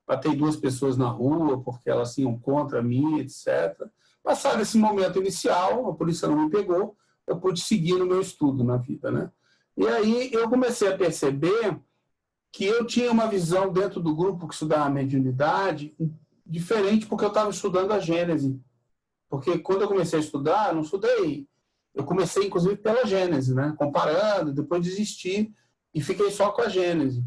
matei 2 pessoas na rua porque elas iam contra mim, etc. Passado esse momento inicial, a polícia não me pegou, eu pude seguir no meu estudo na vida, né? E aí eu comecei a perceber que eu tinha uma visão dentro do grupo que estudava a mediunidade diferente porque eu estava estudando a Gênese. Porque quando eu comecei a estudar, não estudei. Eu comecei, inclusive, pela Gênese, né? Comparando, depois desisti e fiquei só com a Gênese.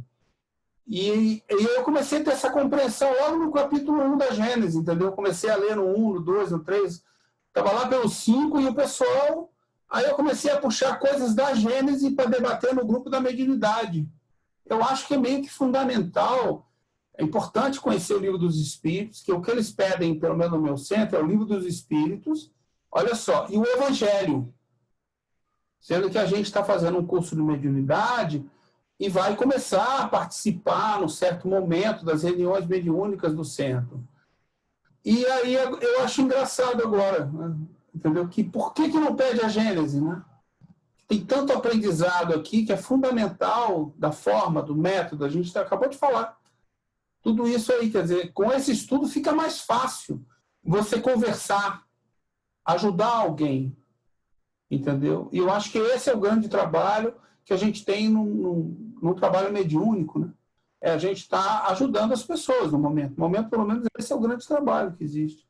E eu comecei a ter essa compreensão logo no capítulo 1 da Gênese, entendeu? Eu comecei a ler no 1, no 2, no 3, estava lá pelo 5 e o pessoal... Aí eu comecei a puxar coisas da Gênese para debater no grupo da mediunidade. Eu acho que é meio que fundamental, é importante conhecer o Livro dos Espíritos, que o que eles pedem, pelo menos no meu centro, é o Livro dos Espíritos, olha só, e o Evangelho. Sendo que a gente está fazendo um curso de mediunidade e vai começar a participar, num certo momento, das reuniões mediúnicas do centro. E aí eu acho engraçado agora, né? Entendeu? Por que não pede a Gênese, né? Tem tanto aprendizado aqui que é fundamental da forma, do método, a gente acabou de falar. Tudo isso aí, quer dizer, com esse estudo fica mais fácil você conversar, ajudar alguém, entendeu? E eu acho que esse é o grande trabalho que a gente tem num trabalho mediúnico, né? A gente está ajudando as pessoas no momento. No momento, pelo menos, esse é o grande trabalho que existe.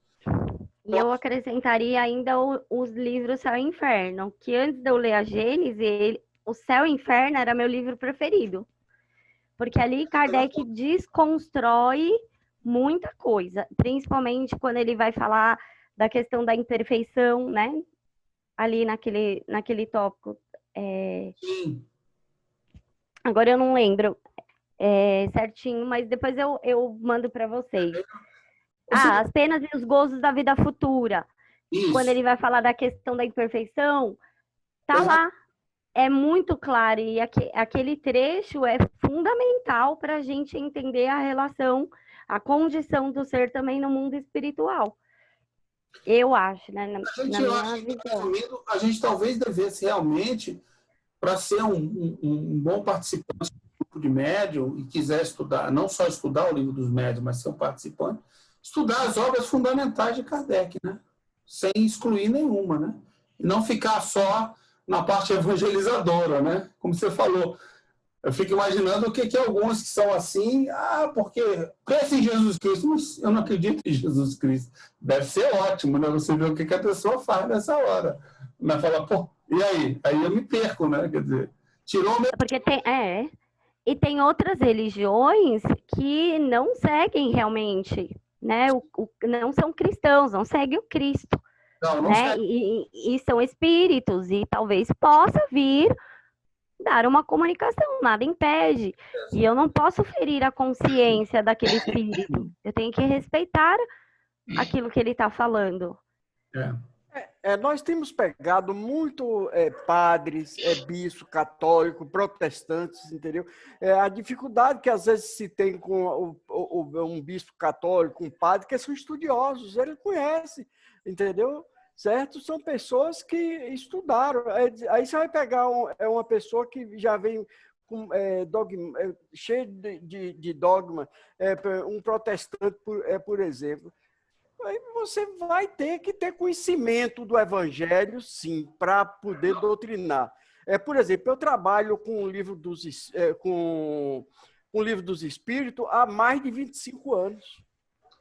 E eu acrescentaria ainda os livros Céu e Inferno, que antes de eu ler a Gênese, o Céu e Inferno era meu livro preferido. Porque ali Kardec desconstrói muita coisa, principalmente quando ele vai falar da questão da imperfeição, né? Ali naquele tópico. Sim. Agora eu não lembro certinho, mas depois eu mando para vocês. As penas e os gozos da vida futura. Isso. Quando ele vai falar da questão da imperfeição, tá lá. É muito claro. E aquele trecho é fundamental para a gente entender a relação, a condição do ser também no mundo espiritual. Eu acho, né? Na minha visão. A gente talvez devesse realmente, para ser um bom participante do grupo de médium e quiser estudar, não só estudar o livro dos médiuns, mas ser um participante, estudar as obras fundamentais de Kardec, né? Sem excluir nenhuma, né? E não ficar só na parte evangelizadora, né? Como você falou. Eu fico imaginando o que alguns que são assim, porque cresce em Jesus Cristo, mas eu não acredito em Jesus Cristo. Deve ser ótimo, né? Você vê o que a pessoa faz nessa hora. Mas fala, pô, e aí? Aí eu me perco, né? Quer dizer, tirou o meu... Porque e tem outras religiões que não seguem realmente, né? Não são cristãos, não seguem o Cristo. Não né? E são espíritos, e talvez possa vir dar uma comunicação, nada impede. E eu não posso ferir a consciência daquele espírito. Eu tenho que respeitar aquilo que ele está falando. Nós temos pegado muito padres, bispos, católicos, protestantes, entendeu? A dificuldade que às vezes se tem com um bispo católico, um padre, que são estudiosos, ele conhece, entendeu? Certo? São pessoas que estudaram. Aí você vai pegar uma pessoa que já vem com dogma, cheio de dogma, um protestante, por exemplo. Aí você vai ter que ter conhecimento do Evangelho, sim, para poder doutrinar. Por exemplo, eu trabalho com o livro dos Espíritos há mais de 25 anos,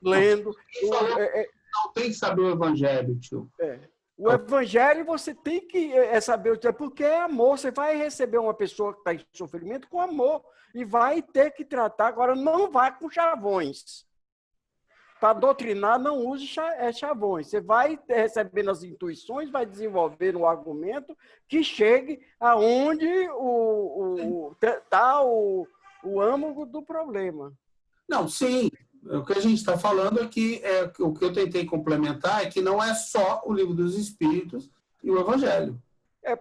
lendo. Não tem que saber o Evangelho, tio. O Evangelho você tem que saber, porque é amor. Você vai receber uma pessoa que está em sofrimento com amor e vai ter que tratar. Agora, não vai com chavões. Para doutrinar, não use chavões. Você vai recebendo as intuições, vai desenvolvendo o argumento que chegue aonde está o âmago do problema. Não, sim. O que a gente está falando aqui, o que eu tentei complementar, é que não é só o Livro dos Espíritos e o Evangelho.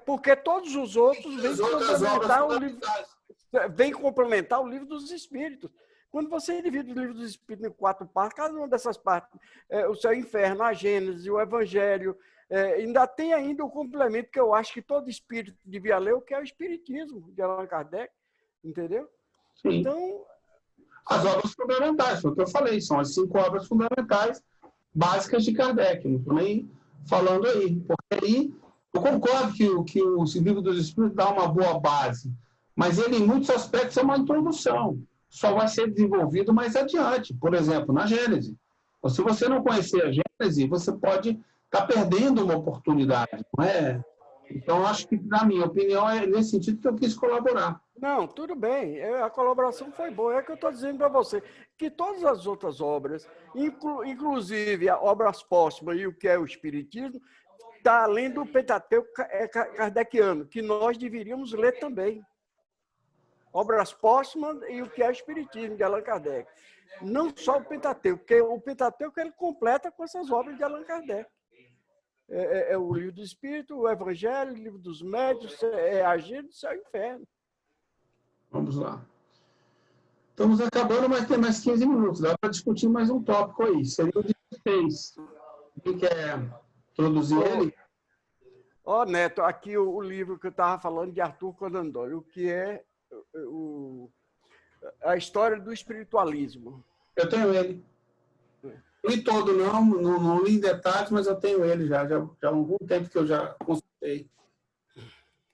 Porque todos os outros vêm complementar o Livro dos Espíritos. Quando você divide o Livro dos Espíritos em 4 partes, cada uma dessas partes, o Céu e o Inferno, a Gênesis, o Evangelho, ainda tem ainda o complemento que eu acho que todo espírito devia ler, que é o Espiritismo, de Allan Kardec, entendeu? Sim. Então... As obras fundamentais, foi o que eu falei, são as 5 obras fundamentais básicas de Kardec, não estou nem falando aí. Porque aí, eu concordo que o Livro dos Espíritos dá uma boa base, mas ele, em muitos aspectos, é uma introdução. Só vai ser desenvolvido mais adiante. Por exemplo, na Gênese. Se você não conhecer a Gênese, você pode estar perdendo uma oportunidade, não é? Então, acho que, na minha opinião, é nesse sentido que eu quis colaborar. Não, tudo bem. A colaboração foi boa. É que eu estou dizendo para você que todas as outras obras, inclusive as obras póstumas e o que é o Espiritismo, está além do Pentateuco kardeciano, que nós deveríamos ler também. Obras póstumas e o que é o Espiritismo de Allan Kardec. Não só o Pentateuco, porque o Pentateuco ele completa com essas obras de Allan Kardec. O Livro do Espírito, o Evangelho, o Livro dos Médiuns, a Gênesis, o Céu e o Inferno. Vamos lá. Estamos acabando, mas tem mais 15 minutos. Dá para discutir mais um tópico aí. Seria o 16. Quem quer introduzir ele? Neto, aqui o livro que eu estava falando de Arthur Conan Doyle, o que é a história do espiritualismo. Eu tenho ele. Li todo, não li em detalhes, mas eu tenho ele já há algum tempo que eu já consultei.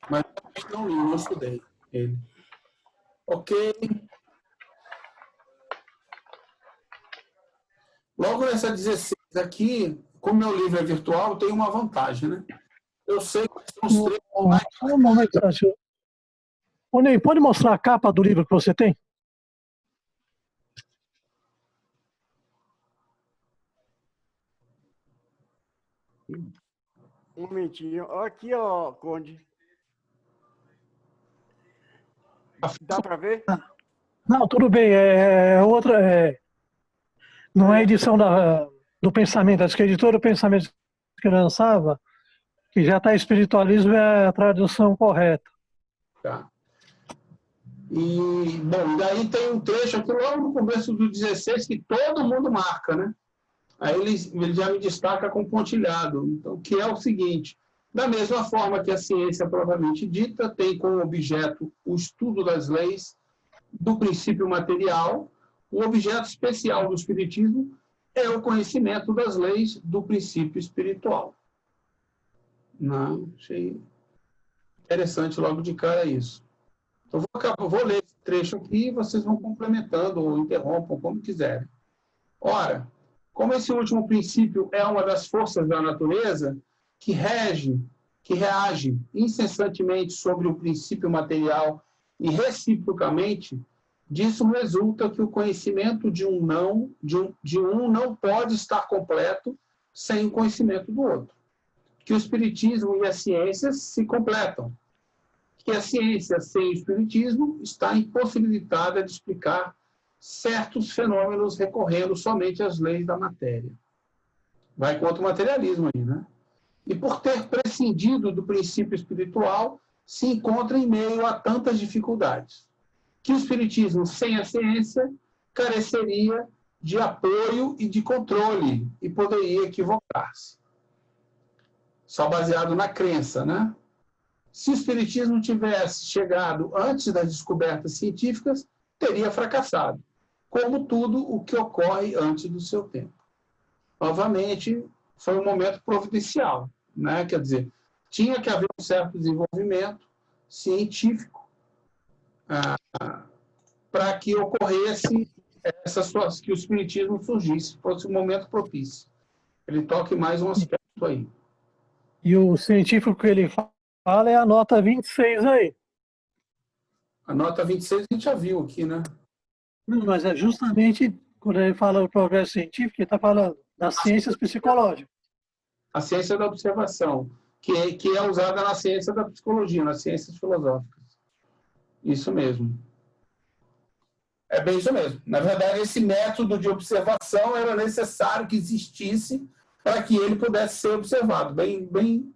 Mas não li, não estudei ele. Ok. Logo nessa 16 aqui, como meu livro é virtual, tem uma vantagem, né? Eu sei que são os 3 mais... Um momento, ô Ney, pode mostrar a capa do livro que você tem? Um momentinho. Aqui, ó, Conde. Dá para ver? Não, tudo bem. Outra. Não é edição do Pensamento, acho que a editora do Pensamento que lançava, que já está espiritualismo, é a tradução correta. Tá. E, bom, daí tem um trecho aqui logo no começo do 16 que todo mundo marca, né? Aí ele já me destaca com pontilhado, então, que é o seguinte: da mesma forma que a ciência propriamente dita tem como objeto o estudo das leis do princípio material, o objeto especial do espiritismo é o conhecimento das leis do princípio espiritual. Não, achei interessante logo de cara isso. Então, vou ler esse trecho aqui e vocês vão complementando ou interrompam, como quiserem. Ora, como esse último princípio é uma das forças da natureza que reage incessantemente sobre o princípio material e reciprocamente, disso resulta que o conhecimento de um não pode estar completo sem o conhecimento do outro. Que o espiritismo e as ciências se completam. Que a ciência sem o espiritismo está impossibilitada de explicar certos fenômenos recorrendo somente às leis da matéria. Vai contra o materialismo aí, né? E por ter prescindido do princípio espiritual, se encontra em meio a tantas dificuldades. Que o espiritismo sem a ciência careceria de apoio e de controle e poderia equivocar-se. Só baseado na crença, né? Se o espiritismo tivesse chegado antes das descobertas científicas, teria fracassado, como tudo o que ocorre antes do seu tempo. Novamente, foi um momento providencial, né? Quer dizer, tinha que haver um certo desenvolvimento científico para que ocorresse que o espiritismo surgisse, fosse um momento propício. Ele toca mais um aspecto aí. E o científico que ele fala é a nota 26 aí. A nota 26 a gente já viu aqui, né? Não, mas é justamente quando ele fala do progresso científico, ele está falando das ciências psicológicas. A ciência da observação, que é usada na ciência da psicologia, nas ciências filosóficas. Isso mesmo. É bem isso mesmo. Na verdade, esse método de observação era necessário que existisse para que ele pudesse ser observado. Bem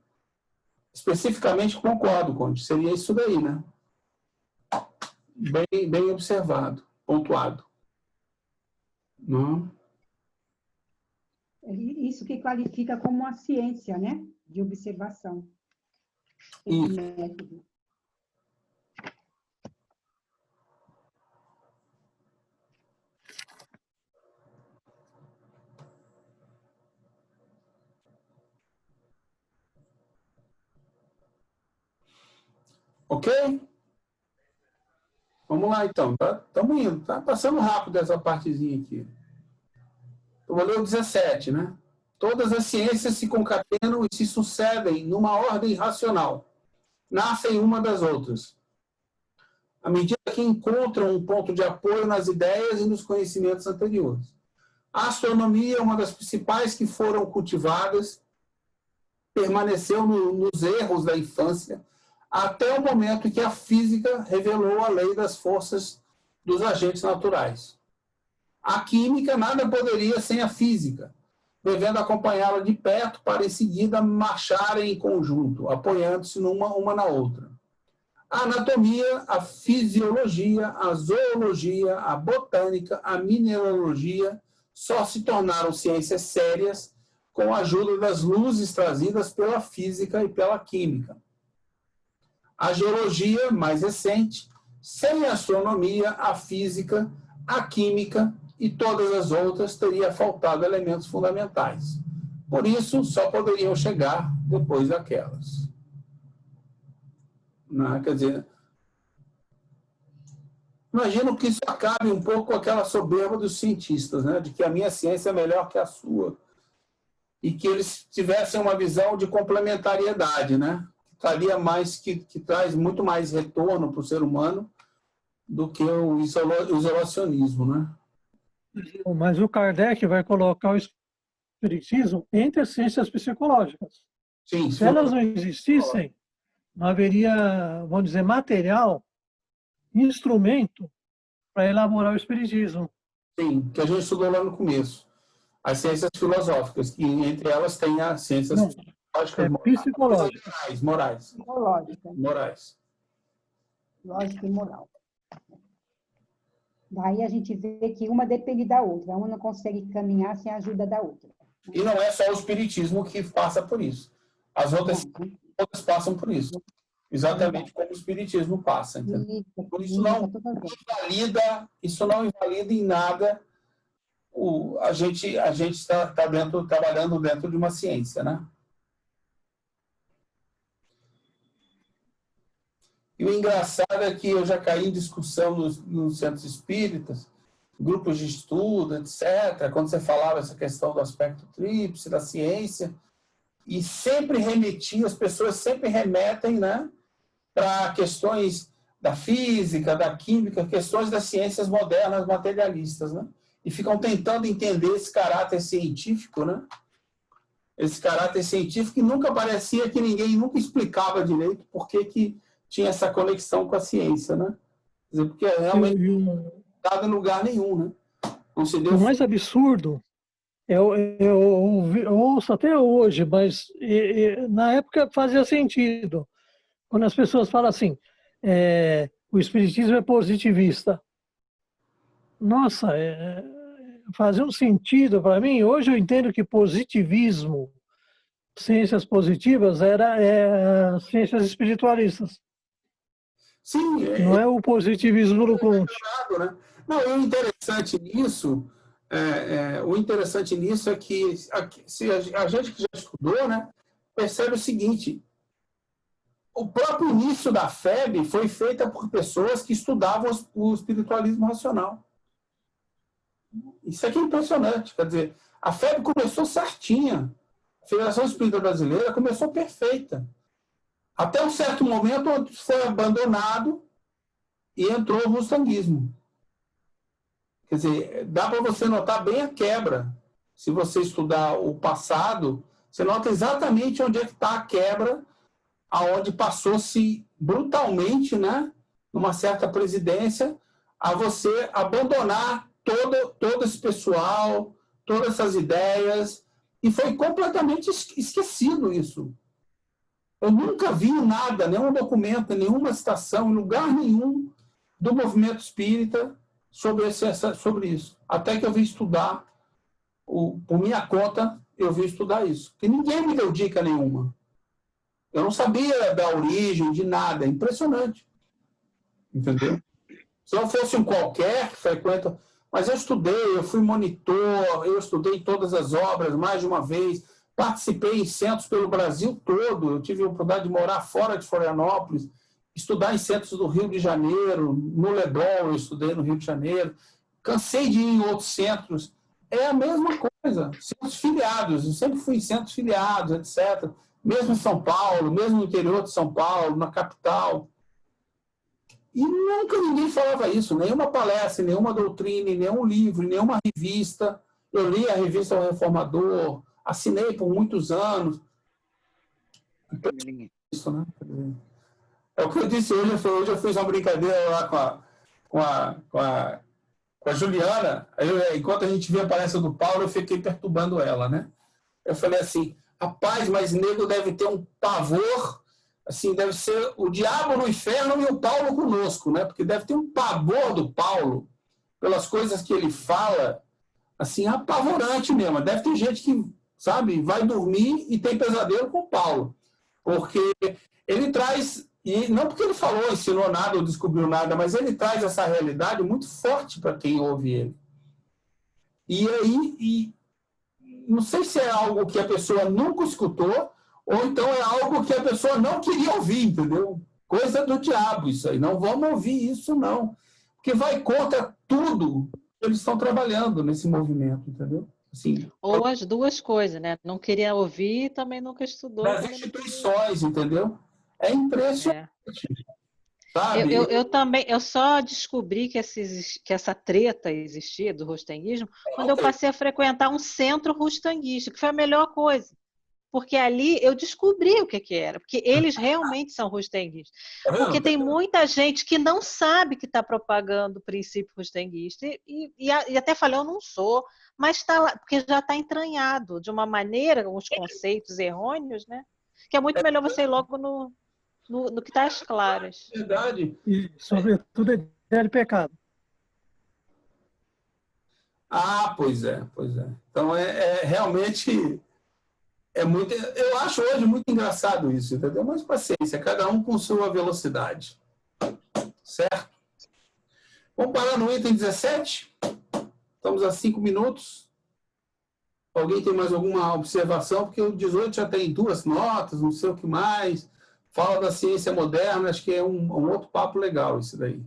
especificamente concordo, Conde. Seria isso daí, né? Bem observado, pontuado. Não? Isso que qualifica como uma ciência, né? De observação. Esse método. Ok? Vamos lá, então. Estamos indo. Está passando rápido essa partezinha aqui. Eu vou ler o 17, né? Todas as ciências se concatenam e se sucedem numa ordem racional. Nascem uma das outras. À medida que encontram um ponto de apoio nas ideias e nos conhecimentos anteriores. A astronomia é uma das principais que foram cultivadas, permaneceu nos erros da infância, até o momento em que a física revelou a lei das forças dos agentes naturais. A química nada poderia sem a física, devendo acompanhá-la de perto para em seguida marcharem em conjunto, apoiando-se uma na outra. A anatomia, a fisiologia, a zoologia, a botânica, a mineralogia só se tornaram ciências sérias com a ajuda das luzes trazidas pela física e pela química. A geologia, mais recente, sem a astronomia, a física, a química e todas as outras teria faltado elementos fundamentais. Por isso, só poderiam chegar depois daquelas. Não, quer dizer, imagino que isso acabe um pouco com aquela soberba dos cientistas, né? De que a minha ciência é melhor que a sua. E que eles tivessem uma visão de complementariedade, né? Que traz muito mais retorno para o ser humano do que o isolacionismo, né? Mas o Kardec vai colocar o espiritismo entre as ciências psicológicas. Sim, Se elas não existissem, não haveria, vamos dizer, material, instrumento para elaborar o espiritismo. sim, que a gente estudou lá no começo. As ciências filosóficas, que entre elas tem as ciências Não, psicológicas, morais. Psicológica, Morais. lógica e moral. Daí a gente vê que uma depende da outra, uma não consegue caminhar sem a ajuda da outra. E não é só o espiritismo que passa por isso. As outras todas passam por isso. Exatamente como o espiritismo passa. Entendeu? Por isso não invalida em nada a gente está trabalhando dentro de uma ciência, né? E o engraçado é que eu já caí em discussão nos centros espíritas, grupos de estudo, etc., quando você falava essa questão do aspecto tríplice, da ciência, e sempre remetia, as pessoas sempre remetem, né, para questões da física, da química, questões das ciências modernas materialistas, né? E ficam tentando entender esse caráter científico, né? Esse caráter científico que nunca parecia que ninguém nunca explicava direito por que tinha essa conexão com a ciência, né? Quer dizer, porque realmente não estava em lugar nenhum, né? Não se deu... O mais absurdo, eu ouço até hoje, mas na época fazia sentido. Quando as pessoas falam assim, o espiritismo é positivista. Nossa, fazia um sentido para mim. Hoje eu entendo que positivismo, ciências positivas, era ciências espiritualistas. Sim, não é o positivismo do Comte. Né? Não, o interessante nisso é que se a gente que já estudou, né, percebe o seguinte: o próprio início da FEB foi feita por pessoas que estudavam o espiritualismo racional. Isso aqui é impressionante. Quer dizer, a FEB começou certinha. A Federação Espírita Brasileira começou perfeita. Até um certo momento, onde foi abandonado e entrou o rustanguismo. Quer dizer, dá para você notar bem a quebra. Se você estudar o passado, você nota exatamente onde é que está a quebra, aonde passou-se brutalmente, né, numa certa presidência, a você abandonar todo esse pessoal, todas essas ideias, e foi completamente esquecido isso. Eu nunca vi nada, nenhum documento, nenhuma citação, em lugar nenhum do movimento espírita sobre isso. Até que eu vim estudar, por minha conta, eu vim estudar isso. Porque ninguém me deu dica nenhuma. Eu não sabia da origem de nada. É impressionante. Entendeu? Se eu fosse um qualquer que frequenta... Mas eu estudei, eu fui monitor, eu estudei todas as obras mais de uma vez, participei em centros pelo Brasil todo, eu tive a oportunidade de morar fora de Florianópolis, estudar em centros do Rio de Janeiro, no Leblon eu estudei no Rio de Janeiro, cansei de ir em outros centros, é a mesma coisa, centros filiados, eu sempre fui em centros filiados, etc., mesmo em São Paulo, mesmo no interior de São Paulo, na capital. E nunca ninguém falava isso, nenhuma palestra, nenhuma doutrina, nenhum livro, nenhuma revista. Eu li a revista O Reformador, assinei por muitos anos. Isso, né? É o que eu disse hoje, eu fiz uma brincadeira lá com a Juliana, enquanto a gente via a palestra do Paulo, eu fiquei perturbando ela, né? Eu falei assim, rapaz, mas nego deve ter um pavor... Assim, deve ser o diabo no inferno e o Paulo conosco, né? Porque deve ter um pavor do Paulo pelas coisas que ele fala, assim, apavorante mesmo. Deve ter gente que, sabe, vai dormir e tem pesadelo com o Paulo. Porque ele traz, e não porque ele falou, ensinou nada ou descobriu nada, mas ele traz essa realidade muito forte para quem ouve ele. E aí, não sei se é algo que a pessoa nunca escutou, ou então é algo que a pessoa não queria ouvir, entendeu? Coisa do diabo isso aí. Não vamos ouvir isso, não. Porque vai contra tudo que eles estão trabalhando nesse movimento, entendeu? Assim, ou as duas coisas, né? Não queria ouvir e também nunca estudou. Das instituições, entendeu? É impressionante. sabe? Eu também, eu só descobri que essa treta existia do rustanguismo quando eu passei a frequentar um centro rustanguista, que foi a melhor coisa. Porque ali eu descobri o que era, porque eles realmente são rustanguistas. Tá vendo? Porque tem muita gente que não sabe que está propagando o princípio rustanguista, e até falei, eu não sou, mas está lá, porque já está entranhado de uma maneira, uns conceitos errôneos, né? Que é muito melhor você ir logo no que está às claras. Verdade. E, sobretudo, ideia de pecado. Ah, pois é, pois é. Então, realmente... muito, eu acho hoje muito engraçado isso, entendeu? Mas paciência, cada um com sua velocidade. Certo? Vamos parar no item 17? Estamos a 5 minutos. Alguém tem mais alguma observação? Porque o 18 já tem 2 notas, não sei o que mais. Fala da ciência moderna, acho que é um outro papo legal isso daí.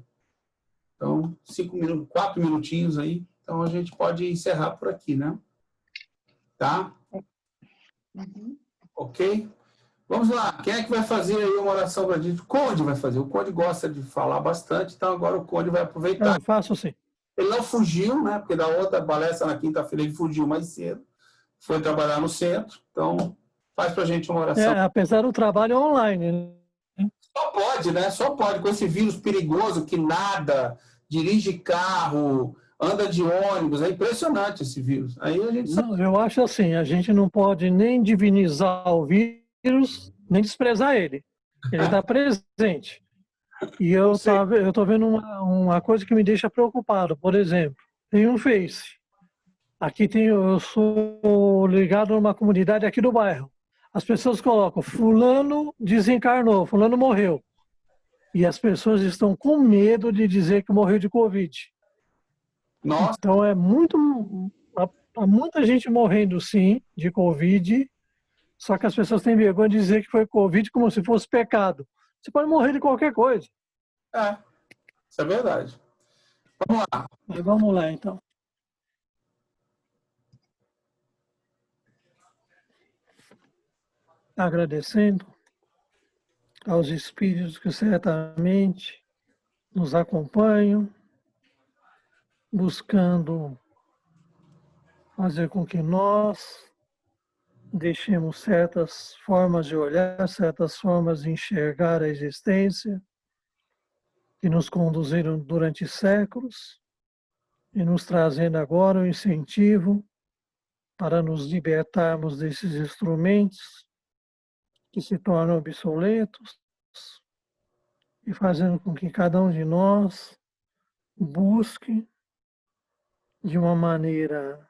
Então, 5 minutos, 4 minutinhos aí. Então, a gente pode encerrar por aqui, né? Tá? Ok? Vamos lá. Quem é que vai fazer aí uma oração para a gente? O Conde vai fazer. O Conde gosta de falar bastante, então agora o Conde vai aproveitar. Eu faço sim. Ele não fugiu, né? Porque da outra palestra na quinta-feira ele fugiu mais cedo. Foi trabalhar no centro. Então, faz para a gente uma oração. Apesar do trabalho online. Só pode, né? Só pode. Com esse vírus perigoso que nada, dirige carro, anda de ônibus. É impressionante esse vírus. Aí a gente Não, eu acho assim, a gente não pode nem divinizar o vírus, nem desprezar ele. Ele está presente. E eu estou vendo uma coisa que me deixa preocupado. Por exemplo, tem um Face. Aqui eu sou ligado numa comunidade aqui do bairro. As pessoas colocam, fulano desencarnou, fulano morreu. E as pessoas estão com medo de dizer que morreu de Covid. Nossa. Então há muita gente morrendo sim de Covid, só que as pessoas têm vergonha de dizer que foi Covid como se fosse pecado. Você pode morrer de qualquer coisa. Isso é verdade. Vamos lá. Mas vamos lá então. Agradecendo aos espíritos que certamente nos acompanham, buscando fazer com que nós deixemos certas formas de olhar, certas formas de enxergar a existência, que nos conduziram durante séculos e nos trazendo agora o incentivo para nos libertarmos desses instrumentos que se tornam obsoletos e fazendo com que cada um de nós busque de uma maneira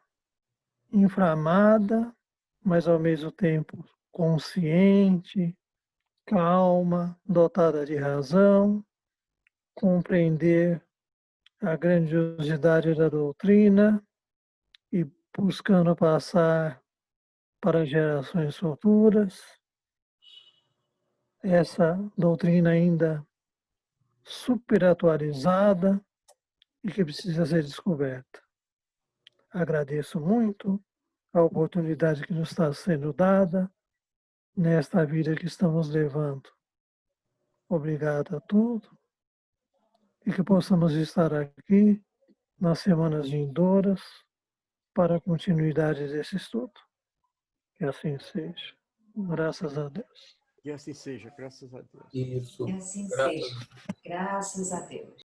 inflamada, mas ao mesmo tempo consciente, calma, dotada de razão, compreender a grandiosidade da doutrina e buscando passar para gerações futuras essa doutrina ainda super atualizada e que precisa ser descoberta. Agradeço muito a oportunidade que nos está sendo dada nesta vida que estamos levando. Obrigado a todos e que possamos estar aqui nas semanas vindouras para a continuidade desse estudo. Que assim seja. Graças a Deus. Que assim seja, graças a Deus. Isso. Que assim seja. Graças a Deus.